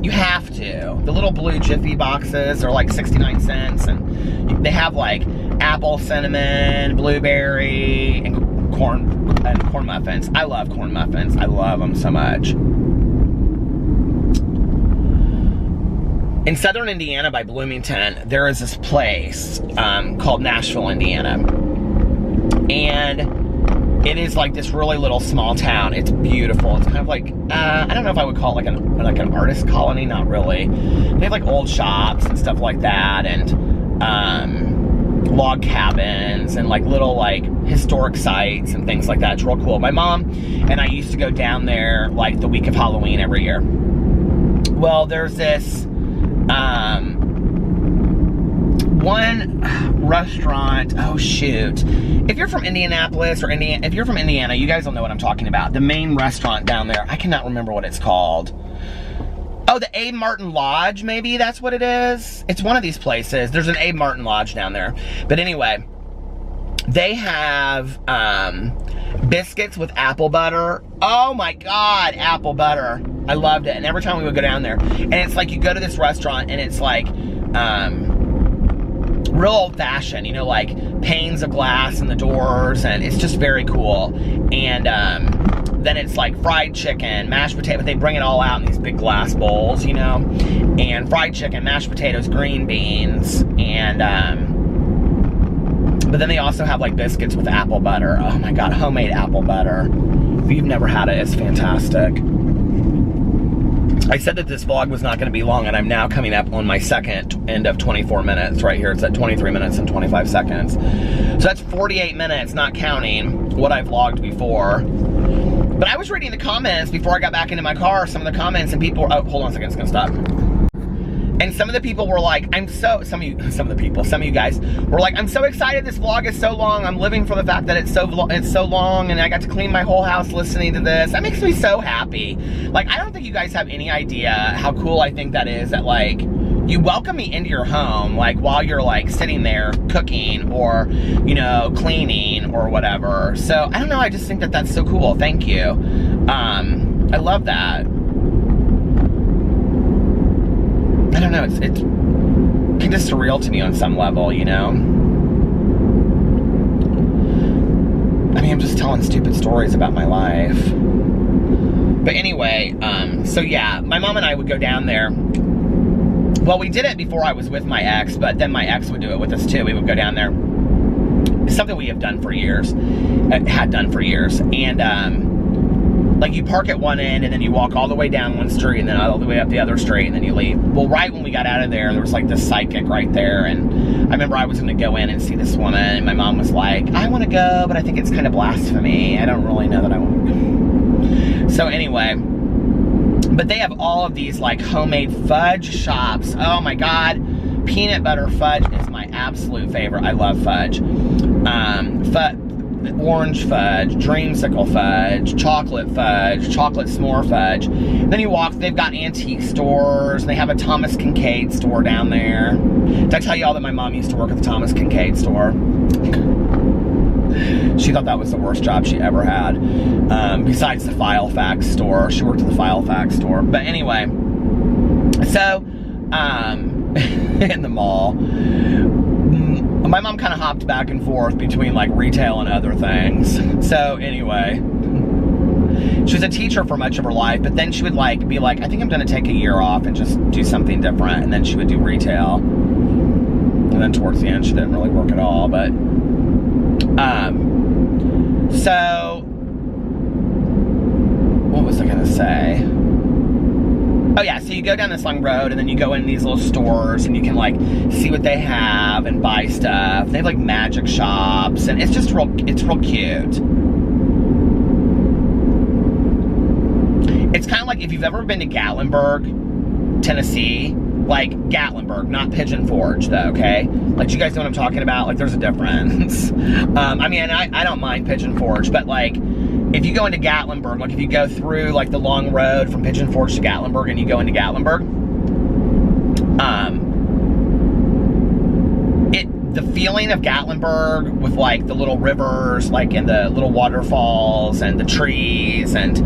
You have to. The little blue Jiffy boxes are like 69 cents. And they have like apple, cinnamon, blueberry, and corn muffins. I love corn muffins. I love them so much. In southern Indiana by Bloomington, there is this place called Nashville, Indiana. And it is like this really little small town. It's beautiful. It's kind of like, I don't know if I would call it like an artist colony, not really. They have like old shops and stuff like that, and log cabins and like little like historic sites and things like that. It's real cool. My mom and I used to go down there like the week of Halloween every year. Well, there's this one restaurant. Oh shoot! If you're from Indianapolis or if you're from Indiana, you guys will know what I'm talking about. The main restaurant down there. I cannot remember what it's called. Oh, the Abe Martin Lodge, maybe that's what it is. It's one of these places. There's an Abe Martin Lodge down there. But anyway, they have biscuits with apple butter. Oh my God, apple butter. I loved it. And every time we would go down there, and it's like you go to this restaurant and it's like real old-fashioned, you know, like panes of glass in the doors, and it's just very cool. And then it's like fried chicken, mashed potato, but they bring it all out in these big glass bowls, you know, and fried chicken, mashed potatoes, green beans, and but then they also have like biscuits with apple butter. Oh my God, homemade apple butter. If you've never had it, it's fantastic. I said that this vlog was not going to be long, and I'm now coming up on my second end of 24 minutes right here. It's at 23 minutes and 25 seconds. So that's 48 minutes, not counting what I vlogged before. But I was reading the comments before I got back into my car, some of the comments, and people, oh, hold on a second, it's going to stop. And some of the people were like, some of you guys were like, I'm so excited this vlog is so long. I'm living for the fact that it's so long and I got to clean my whole house listening to this. That makes me so happy. Like, I don't think you guys have any idea how cool I think that is, that like, you welcome me into your home, like while you're like sitting there cooking or, you know, cleaning or whatever. So I don't know, I just think that that's so cool. Thank you. I love that. I don't know, it's kind of surreal to me on some level, you know? I mean, I'm just telling stupid stories about my life. But anyway, so yeah, my mom and I would go down there. Well, we did it before I was with my ex, but then my ex would do it with us too. We would go down there. It's something we have done for years, had done for years. And like you park at one end and then you walk all the way down one street and then all the way up the other street and then you leave. Well, right when we got out of there was like this psychic right there. And I remember I was gonna go in and see this woman and my mom was like, I wanna go, but I think it's kind of blasphemy. I don't really know that I want to go. So anyway, but they have all of these like homemade fudge shops. Oh my God. Peanut butter fudge is my absolute favorite. I love fudge. Orange fudge, dreamsicle fudge, chocolate s'more fudge. Then you walk, they've got antique stores. They have a Thomas Kincaid store down there. Did I tell you all that my mom used to work at the Thomas Kincaid store? She thought that was the worst job she ever had. Besides the Filefax store. She worked at the Filefax store. But anyway, so, in the mall, my mom kind of hopped back and forth between like retail and other things. So anyway, she was a teacher for much of her life, but then she would like be like, I think I'm gonna take a year off and just do something different. And then she would do retail. And then towards the end, she didn't really work at all, but, so, what was I gonna say? Oh yeah, so you go down this long road and then you go in these little stores and you can like see what they have and buy stuff. They have like magic shops and it's just it's real cute. It's kind of like if you've ever been to Gatlinburg, Tennessee, like Gatlinburg, not Pigeon Forge though, okay? Like, you guys know what I'm talking about? Like, there's a difference. I mean, I don't mind Pigeon Forge, but like, if you go into Gatlinburg, like if you go through like the long road from Pigeon Forge to Gatlinburg and you go into Gatlinburg, the feeling of Gatlinburg with like the little rivers, like and the little waterfalls and the trees and,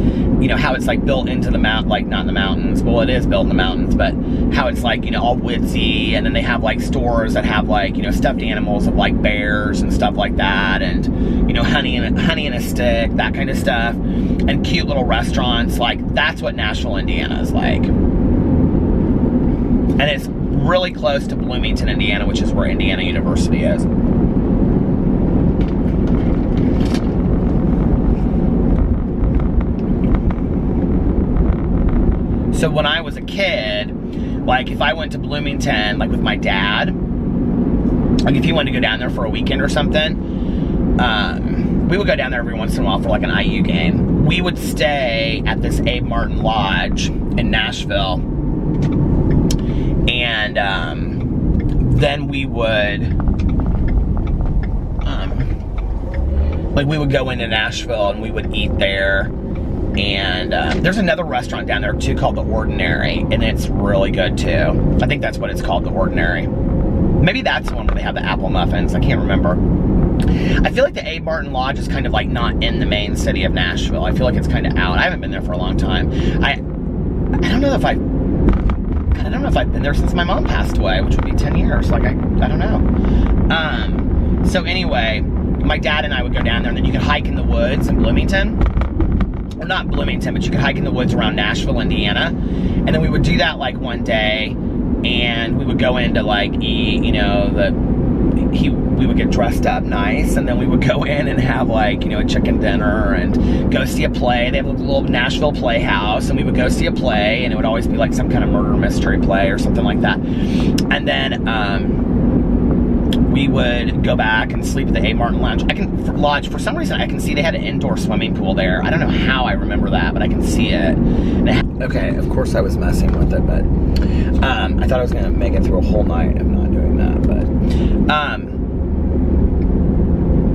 you know, how it's like built into the like not in the mountains, well it is built in the mountains, but how it's like, you know, all woodsy, and then they have like stores that have like, you know, stuffed animals of like bears and stuff like that, and, you know, honey in a stick, that kind of stuff, and cute little restaurants. Like, that's what Nashville, Indiana is like. And it's really close to Bloomington, Indiana, which is where Indiana University is. So when I was a kid, like if I went to Bloomington, like with my dad, like if he wanted to go down there for a weekend or something, we would go down there every once in a while for like an IU game. We would stay at this Abe Martin Lodge in Nashville. And then we would, like we would go into Nashville and we would eat there. And there's another restaurant down there too called The Ordinary, and it's really good too. I think that's what it's called, The Ordinary. Maybe that's the one where they have the apple muffins. I can't remember. I feel like the Abe Martin Lodge is kind of like not in the main city of Nashville. I feel like it's kind of out. I haven't been there for a long time. I don't know if I don't know if I've been there since my mom passed away, which would be 10 years. Like, I don't know. So anyway, my dad and I would go down there, and then you could hike in the woods in Bloomington. Or not Bloomington, but you could hike in the woods around Nashville, Indiana. And then we would do that like one day, and we would go in to like eat, you know, we would get dressed up nice, and then we would go in and have like, you know, a chicken dinner and go see a play. They have a little Nashville Playhouse, and we would go see a play, and it would always be like some kind of murder mystery play or something like that. And then we would go back and sleep at the A. Martin Lodge. For some reason, I can see they had an indoor swimming pool there. I don't know how I remember that, but I can see it. Okay, of course I was messing with it, but I thought I was gonna make it through a whole night of not doing that, but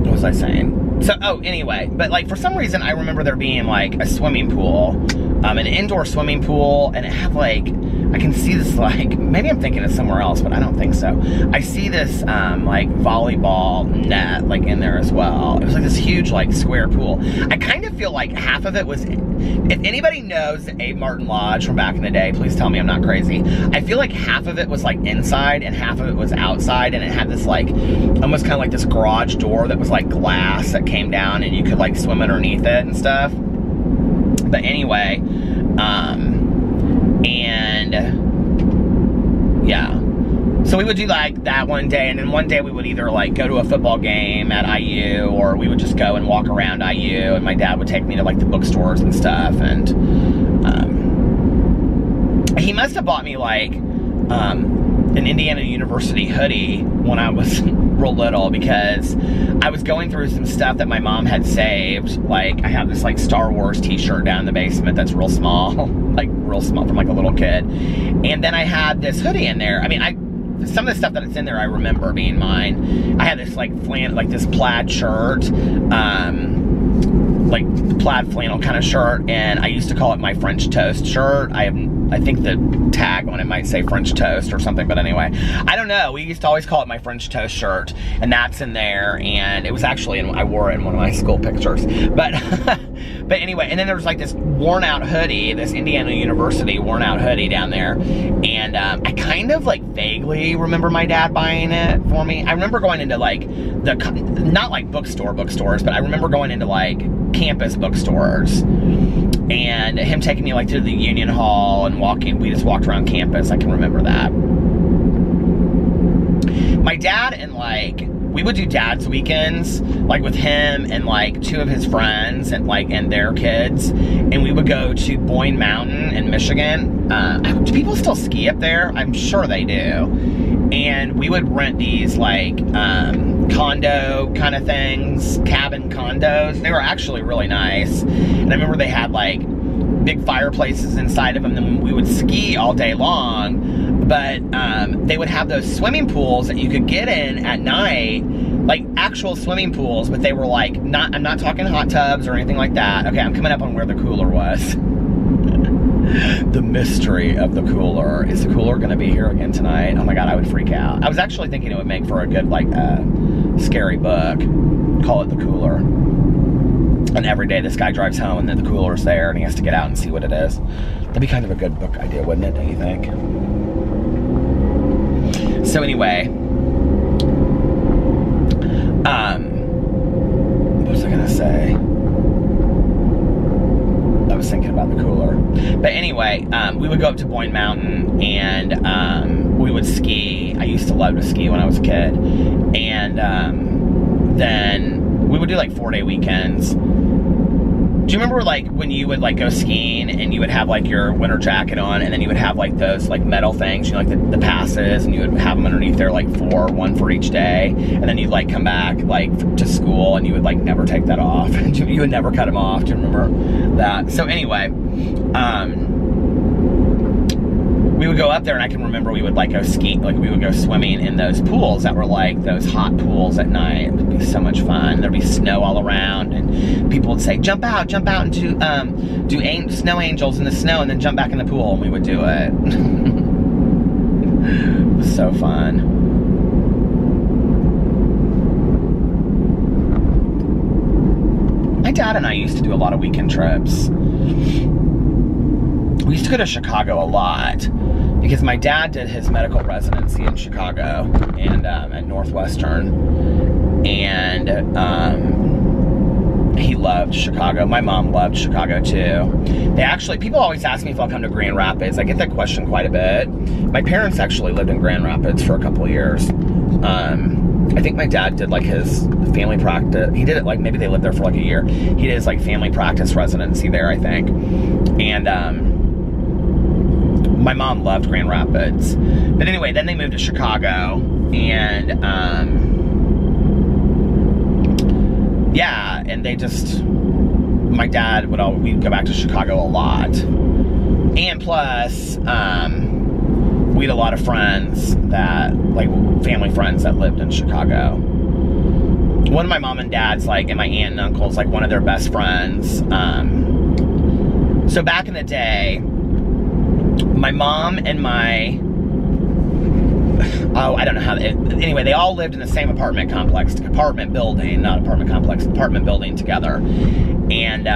what was I saying? So, anyway, but like for some reason I remember there being like a swimming pool, an indoor swimming pool, and it had like, I can see this, like, maybe I'm thinking of somewhere else, but I don't think so. I see this like volleyball net like in there as well. It was like this huge like square pool. I kind of feel like half of it was, if anybody knows the A. Martin Lodge from back in the day, please tell me I'm not crazy. I feel like half of it was like inside and half of it was outside, and it had this like, almost kind of like this garage door that was like glass that came down and you could like swim underneath it and stuff. But anyway, and yeah, so we would do like that one day, and then one day we would either like go to a football game at IU, or we would just go and walk around IU, and my dad would take me to like the bookstores and stuff. And he must have bought me like an Indiana University hoodie when I was real little, because I was going through some stuff that my mom had saved. Like, I have this like Star Wars t-shirt down in the basement that's real small, like real small, from like a little kid. And then I had this hoodie in there. I mean, some of the stuff that it's in there I remember being mine. I had this like this plaid shirt, like plaid flannel kind of shirt, and I used to call it my French toast shirt. I think the tag on it might say French toast or something, but anyway, I don't know. We used to always call it my French toast shirt, and that's in there, and it was actually I wore it in one of my school pictures, but but anyway, and then there was like this worn out hoodie, this Indiana University worn out hoodie down there, and I kind of like vaguely remember my dad buying it for me. I remember going into like not like bookstores, but I remember going into like campus bookstores, and him taking me like to the Union Hall and we just walked around campus. I can remember that. My dad and like, we would do dad's weekends, like with him and like two of his friends and like, and their kids. And we would go to Boyne Mountain in Michigan. Do people still ski up there? I'm sure they do. And we would rent these like condo kind of things, cabin condos. They were actually really nice. And I remember they had like big fireplaces inside of them. Then we would ski all day long, but they would have those swimming pools that you could get in at night, like actual swimming pools, but they were like, I'm not talking hot tubs or anything like that. Okay, I'm coming up on where the cooler was. The mystery of the cooler. Is the cooler gonna be here again tonight? Oh my God, I would freak out. I was actually thinking it would make for a good like scary book. Call it The Cooler. And every day this guy drives home and then the cooler's there and he has to get out and see what it is. That'd be kind of a good book idea, wouldn't it, don't you think? So anyway, what was I gonna say? I was thinking about the cooler. But anyway, we would go up to Boyne Mountain and we would ski. I used to love to ski when I was a kid. And then we would do like 4-day weekends. Do you remember like when you would like go skiing and you would have like your winter jacket on, and then you would have like those like metal things, you know, like the passes, and you would have them underneath there, like one for each day, and then you'd like come back like to school and you would like never take that off. You would never cut them off. Do you remember that? So anyway, we would go up there, and I can remember we would like go ski, like we would go swimming in those pools that were like those hot pools at night. It would be so much fun. There'd be snow all around, and people would say, jump out and do snow angels in the snow, and then jump back in the pool, and we would do it. It was so fun. My dad and I used to do a lot of weekend trips. We used to go to Chicago a lot because my dad did his medical residency in Chicago and at Northwestern, and he loved Chicago. My mom loved Chicago too. People always ask me if I'll come to Grand Rapids. I get that question quite a bit. My parents actually lived in Grand Rapids for a couple of years. I think my dad did like his family practice. He did it like, maybe they lived there for like a year. He did his like family practice residency there, I think. And my mom loved Grand Rapids. But anyway, then they moved to Chicago, and and they just, my dad we'd go back to Chicago a lot. And plus, we had a lot of friends that, like, family friends that lived in Chicago. One of my mom and dad's, like, and my aunt and uncle's, like, one of their best friends. So back in the day, my mom and my, I don't know how, anyway, they all lived in the same apartment building together. And,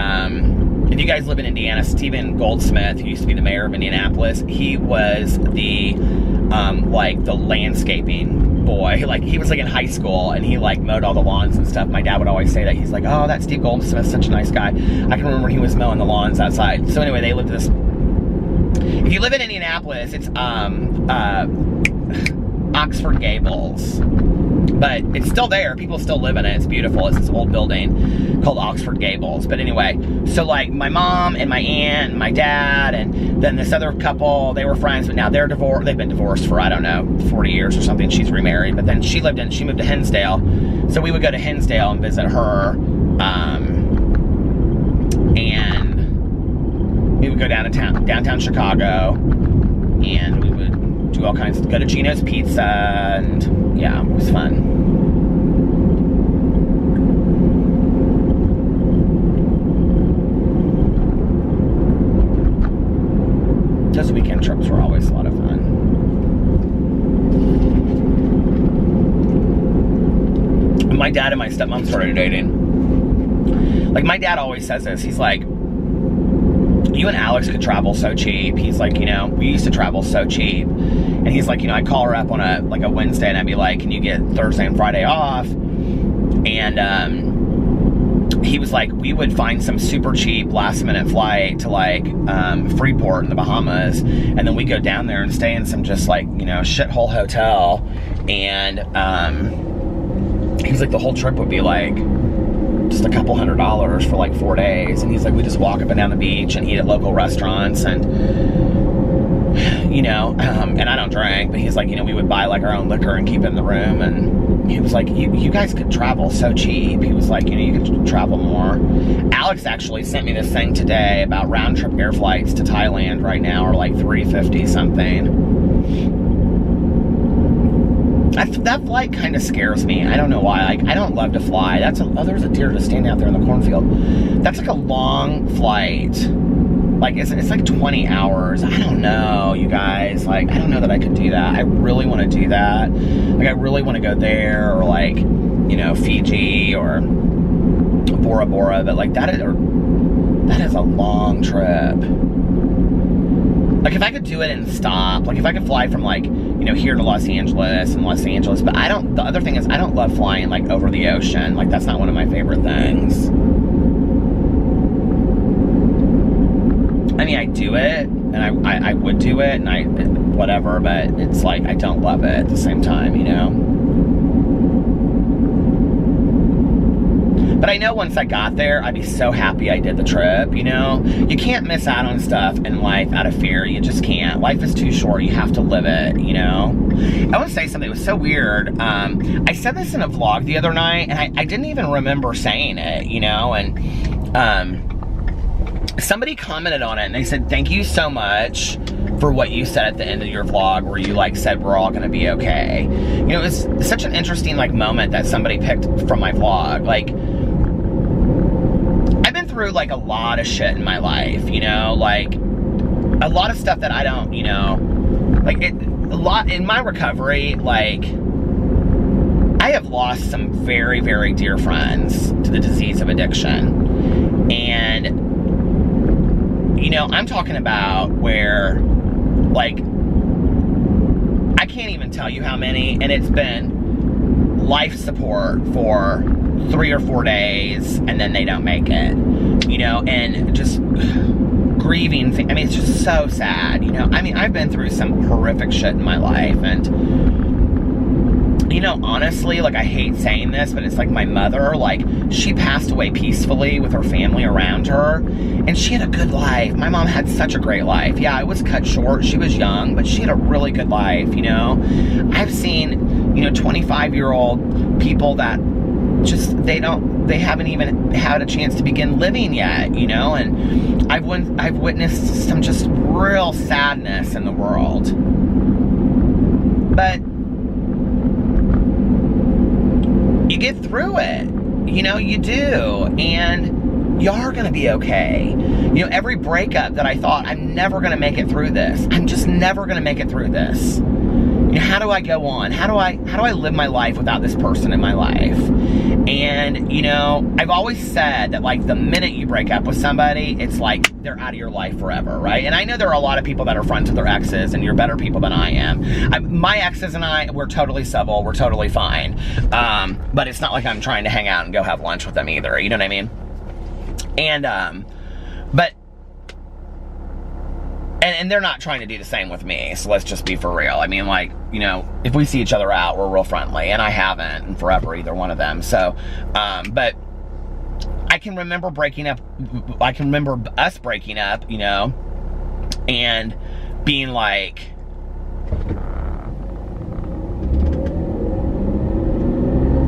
if you guys live in Indiana, Stephen Goldsmith, who used to be the mayor of Indianapolis, he was the, like, the landscaping boy. Like, he was, like, in high school, and he, like, mowed all the lawns and stuff. My dad would always say that. He's like, oh, that Steve Goldsmith's such a nice guy. I can remember he was mowing the lawns outside. So anyway, they lived in this, if you live in Indianapolis, it's, Oxford Gables. But it's still there. People still live in it. It's beautiful. It's this old building called Oxford Gables. But anyway, so like my mom and my aunt and my dad and then this other couple, they were friends, but now they're divorced. They've been divorced for, I don't know, 40 years or something. She's remarried, but then she moved to Hinsdale. So we would go to Hinsdale and visit her. And we would go downtown Chicago, and we would do all kinds of, go to Gino's Pizza, and yeah, it was fun. Those weekend trips were always a lot of fun. My dad and my stepmom started dating. Like, my dad always says this. He's like, you and Alex could travel so cheap. He's like, you know, we used to travel so cheap. And he's like, you know, I'd call her up on a Wednesday, and I'd be like, can you get Thursday and Friday off? And he was like, we would find some super cheap last minute flight to like Freeport in the Bahamas, and then we go down there and stay in some just like, you know, shithole hotel. And he was like, the whole trip would be like just a couple $100s for like 4 days. And he's like, we just walk up and down the beach and eat at local restaurants, and you know, and I don't drink, but he's like, you know, we would buy like our own liquor and keep it in the room. And he was like, you guys could travel so cheap. He was like, you know, you could travel more. Alex actually sent me this thing today about round trip air flights to Thailand right now are like $350 something. That flight kind of scares me. I don't know why. Like, I don't love to fly. There's a deer just standing out there in the cornfield. That's like a long flight. Like, it's like 20 hours. I don't know, you guys. Like, I don't know that I could do that. I really want to do that. Like, I really want to go there, or like, you know, Fiji or Bora Bora. But like, that is a long trip. Like, if I could do it and stop, like if I could fly from like, you know, here to Los Angeles, but the other thing is, I don't love flying like over the ocean. Like, that's not one of my favorite things. I mean, I do it, and I would do it, and whatever, but it's like, I don't love it at the same time, you know? But I know once I got there, I'd be so happy I did the trip, you know? You can't miss out on stuff in life out of fear. You just can't. Life is too short. You have to live it, you know? I want to say something. It was so weird. I said this in a vlog the other night, and I didn't even remember saying it, you know? And somebody commented on it, and they said, thank you so much for what you said at the end of your vlog, where you like said we're all gonna be okay. You know, it was such an interesting like moment that somebody picked from my vlog. Like, I've been through like a lot of shit in my life, you know, like a lot of stuff that I don't, you know, like a lot in my recovery. Like, I have lost some very, very dear friends to the disease of addiction. And you know, I'm talking about where, like, I can't even tell you how many, and it's been life support for 3 or 4 days, and then they don't make it, you know, and just grieving. I mean, it's just so sad, you know. I mean, I've been through some horrific shit in my life, and you know, honestly, like, I hate saying this, but it's like my mother, like, she passed away peacefully with her family around her, and she had a good life. My mom had such a great life. Yeah, it was cut short. She was young, but she had a really good life, you know? I've seen, you know, 25-year-old people that they haven't even had a chance to begin living yet, you know, and I've witnessed some just real sadness in the world. But you get through it, you know, you do, and you are going to be okay. You know, every breakup that I thought, I'm never going to make it through this. I'm just never going to make it through this. You know, how do I go on? How do I live my life without this person in my life? And, you know, I've always said that, like, the minute you break up with somebody, it's like they're out of your life forever, right? And I know there are a lot of people that are friends with their exes, and you're better people than I am. My exes and I, we're totally civil, we're totally fine. But it's not like I'm trying to hang out and go have lunch with them either, you know what I mean? And, but, and they're not trying to do the same with me, so let's just be for real. I mean, like, you know, if we see each other out, we're real friendly, and I haven't in forever, either one of them. So, but I can remember us breaking up, you know, and being like,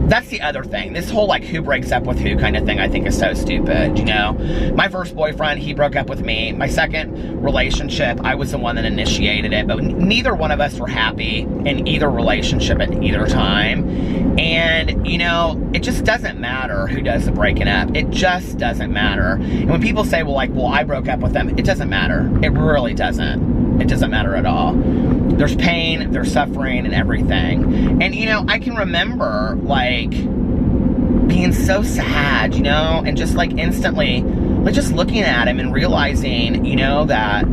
that's the other thing. This whole, like, who breaks up with who kind of thing I think is so stupid, you know? My first boyfriend, he broke up with me. My second relationship, I was the one that initiated it, but neither one of us were happy in either relationship at either time. And, you know, it just doesn't matter who does the breaking up. It just doesn't matter. And when people say, well, I broke up with them, it doesn't matter. It really doesn't. It doesn't matter at all. There's pain, there's suffering, and everything. And, you know, I can remember, like, being so sad, you know, and just, like, instantly, like, just looking at him and realizing, you know, that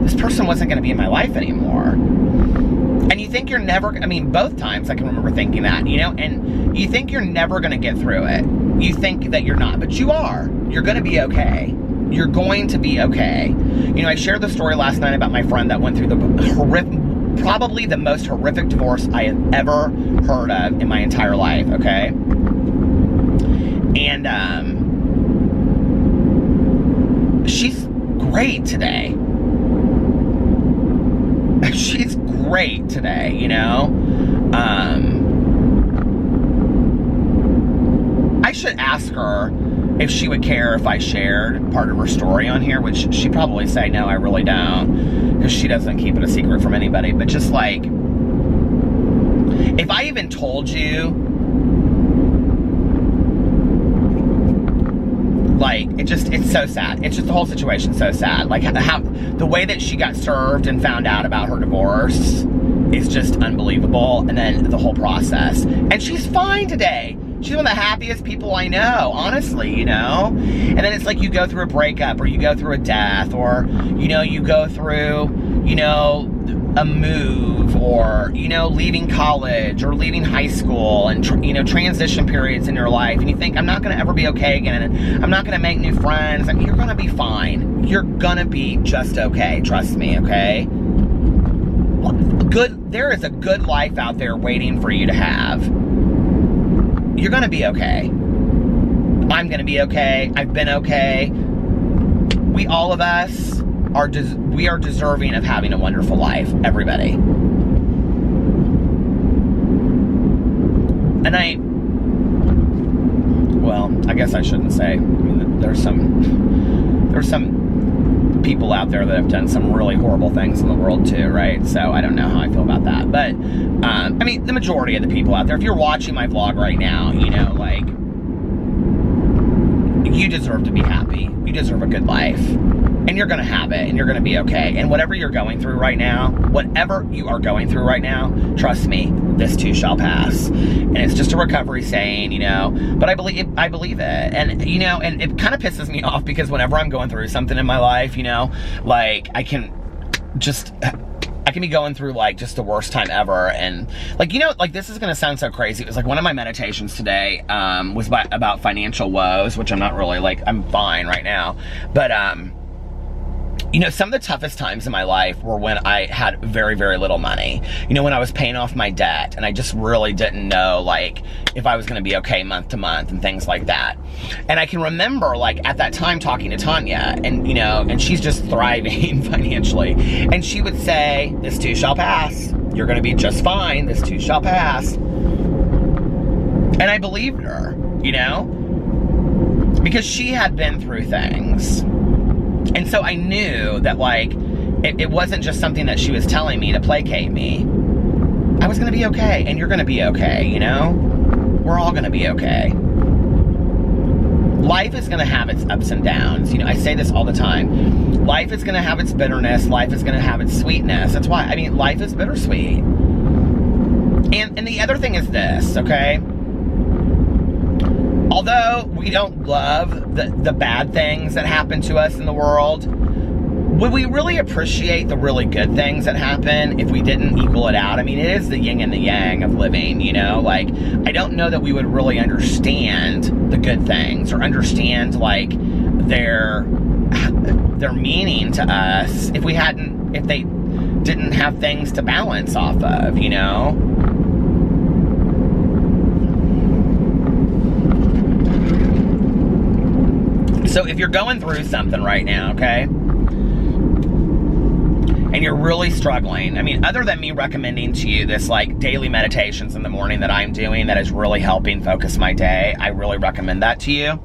this person wasn't going to be in my life anymore. And you think you're never, I mean, both times I can remember thinking that, you know, and you think you're never going to get through it. You think that you're not, but you are. You're going to be okay. You're going to be okay. You know, I shared the story last night about my friend that went through the probably the most horrific divorce I have ever heard of in my entire life, okay? And, she's great today. She's great today, you know? I should ask her if she would care if I shared part of her story on here, which she'd probably say, no, I really don't, because she doesn't keep it a secret from anybody. But just, like, if I even told you, like, it's so sad. It's just, the whole situation's so sad. Like, how the way that she got served and found out about her divorce is just unbelievable. And then the whole process. And she's fine today. She's one of the happiest people I know, honestly, you know? And then it's like you go through a breakup, or you go through a death, or, you know, you go through, you know, a move, or, you know, leaving college, or leaving high school, and, you know, transition periods in your life, and you think, I'm not going to ever be okay again, and I'm not going to make new friends. I mean, you're going to be fine. You're going to be just okay. Trust me, okay? There is a good life out there waiting for you to have. You're gonna be okay. I'm gonna be okay. I've been okay. We, all of us, we are deserving of having a wonderful life. Everybody. And I guess I shouldn't say. I mean, there's some people out there that have done some really horrible things in the world too, right? So I don't know how I feel about that. But, I mean, the majority of the people out there, if you're watching my vlog right now, you know, like, you deserve to be happy. You deserve a good life. And you're going to have it, and you're going to be okay. And whatever you're going through right now, trust me, this too shall pass. And it's just a recovery saying, you know, but I believe it. And, you know, and it kind of pisses me off, because whenever I'm going through something in my life, you know, like, I can be going through, like, just the worst time ever. And, like, you know, like, this is going to sound so crazy. It was like one of my meditations today was about financial woes, which I'm not really, like, I'm fine right now. But, you know, some of the toughest times in my life were when I had very, very little money. You know, when I was paying off my debt, and I just really didn't know, like, if I was going to be okay month to month and things like that. And I can remember, like, at that time talking to Tanya, and, you know, and she's just thriving financially. And she would say, this too shall pass. You're going to be just fine. This too shall pass. And I believed her, you know? Because she had been through things. And so I knew that, like, it wasn't just something that she was telling me to placate me. I was gonna be okay, and you're gonna be okay, you know? We're all gonna be okay. Life is gonna have its ups and downs. You know, I say this all the time. Life is gonna have its bitterness. Life is gonna have its sweetness. That's why, I mean, life is bittersweet. And the other thing is this, okay? Although we don't love the bad things that happen to us in the world, would we really appreciate the really good things that happen if we didn't equal it out? I mean, it is the yin and the yang of living, you know? Like, I don't know that we would really understand the good things or understand, like, their meaning to us if they didn't have things to balance off of, you know? So if you're going through something right now, okay, and you're really struggling, I mean, other than me recommending to you this, like, daily meditations in the morning that I'm doing that is really helping focus my day, I really recommend that to you.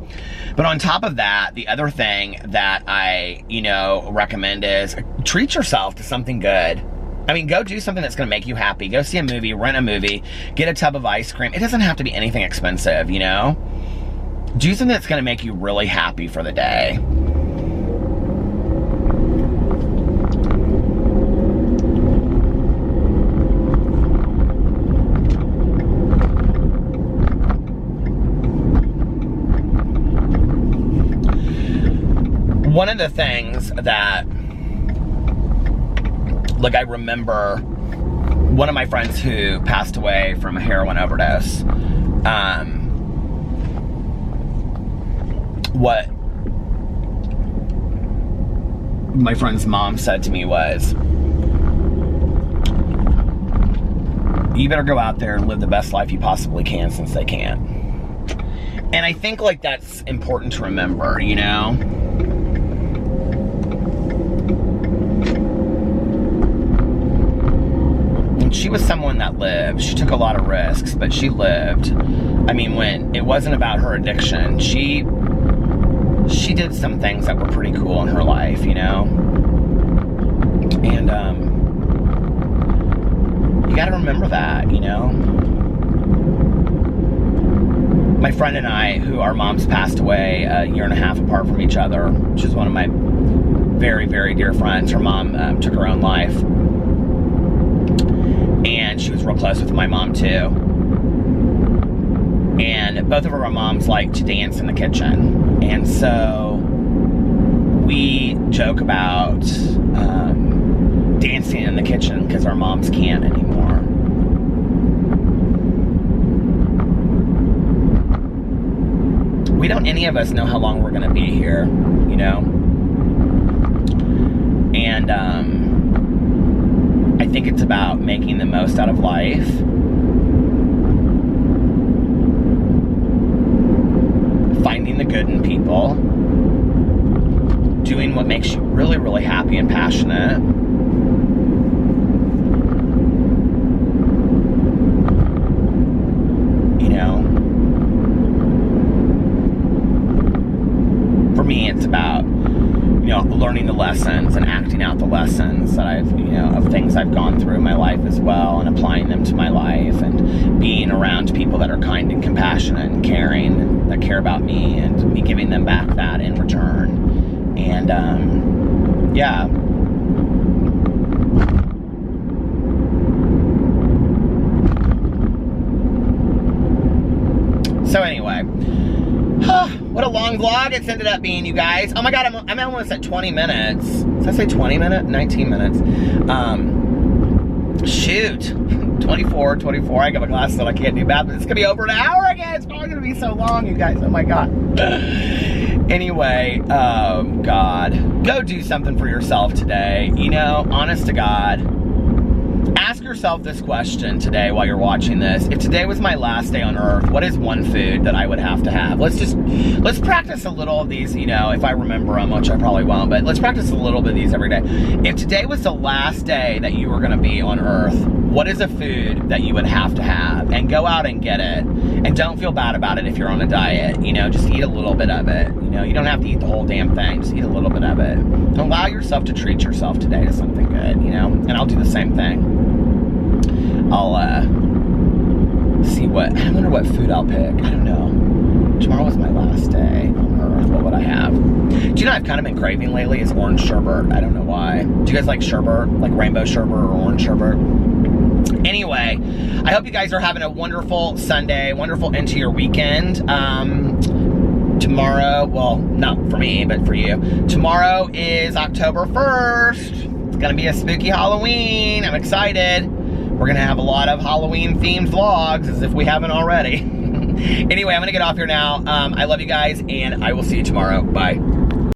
But on top of that, the other thing that I, you know, recommend is treat yourself to something good. I mean, go do something that's going to make you happy. Go see a movie, rent a movie, get a tub of ice cream. It doesn't have to be anything expensive, you know? Do something that's going to make you really happy for the day. One of the things that, like, I remember one of my friends who passed away from a heroin overdose, what my friend's mom said to me was, you better go out there and live the best life you possibly can since they can't. And I think, like, that's important to remember, you know? And she was someone that lived. She took a lot of risks, but she lived. I mean, when it wasn't about her addiction, she did some things that were pretty cool in her life, you know? And, you gotta remember that, you know? My friend and I, who our moms passed away a year and a half apart from each other, which is one of my very, very dear friends, her mom took her own life. And she was real close with my mom, too. And both of our moms like to dance in the kitchen. And so we joke about dancing in the kitchen because our moms can't anymore. We don't, any of us, know how long we're going to be here, you know? And I think it's about making the most out of life. Finding the good in people, doing what makes you really, really happy and passionate, you know. For me, it's about, you know, learning the lessons and acting out the lessons that I've, you know, of things I've gone through in my life as well, and applying them to my life, and being around people that are kind and compassionate and caring, and that care about me, and me giving them back that in return. And yeah. So anyway, what a long vlog it's ended up being, you guys. Oh my god, I'm almost at 20 minutes. Did I say 20 minutes? 19 minutes. Shoot. 24. I got my glasses on, I can't do math, but it's gonna be over an hour again. It's probably gonna be so long, you guys. Oh my god. Anyway, God. Go do something for yourself today. You know, honest to God. Ask yourself this question today while you're watching this. If today was my last day on earth, what is one food that I would have to have? Let's practice a little of these, you know, if I remember them, which I probably won't, but let's practice a little bit of these every day. If today was the last day that you were gonna be on earth, what is a food that you would have to have, and go out and get it. And don't feel bad about it if you're on a diet, you know, just eat a little bit of it. You know, you don't have to eat the whole damn thing, just eat a little bit of it. Allow yourself to treat yourself today to something good, you know, and I'll do the same thing. I'll see what, I wonder what food I'll pick. I don't know. Tomorrow was my last day on earth. What would I have? Do you know I've kind of been craving lately is orange sherbet. I don't know why. Do you guys like sherbet? Like rainbow sherbet or orange sherbet? Anyway, I hope you guys are having a wonderful Sunday, wonderful into your weekend. Tomorrow, well, not for me, but for you. Tomorrow is October 1st. It's gonna be a spooky Halloween. I'm excited. We're gonna have a lot of Halloween themed vlogs, as if we haven't already. Anyway, I'm gonna get off here now. I love you guys, and I will see you tomorrow. Bye.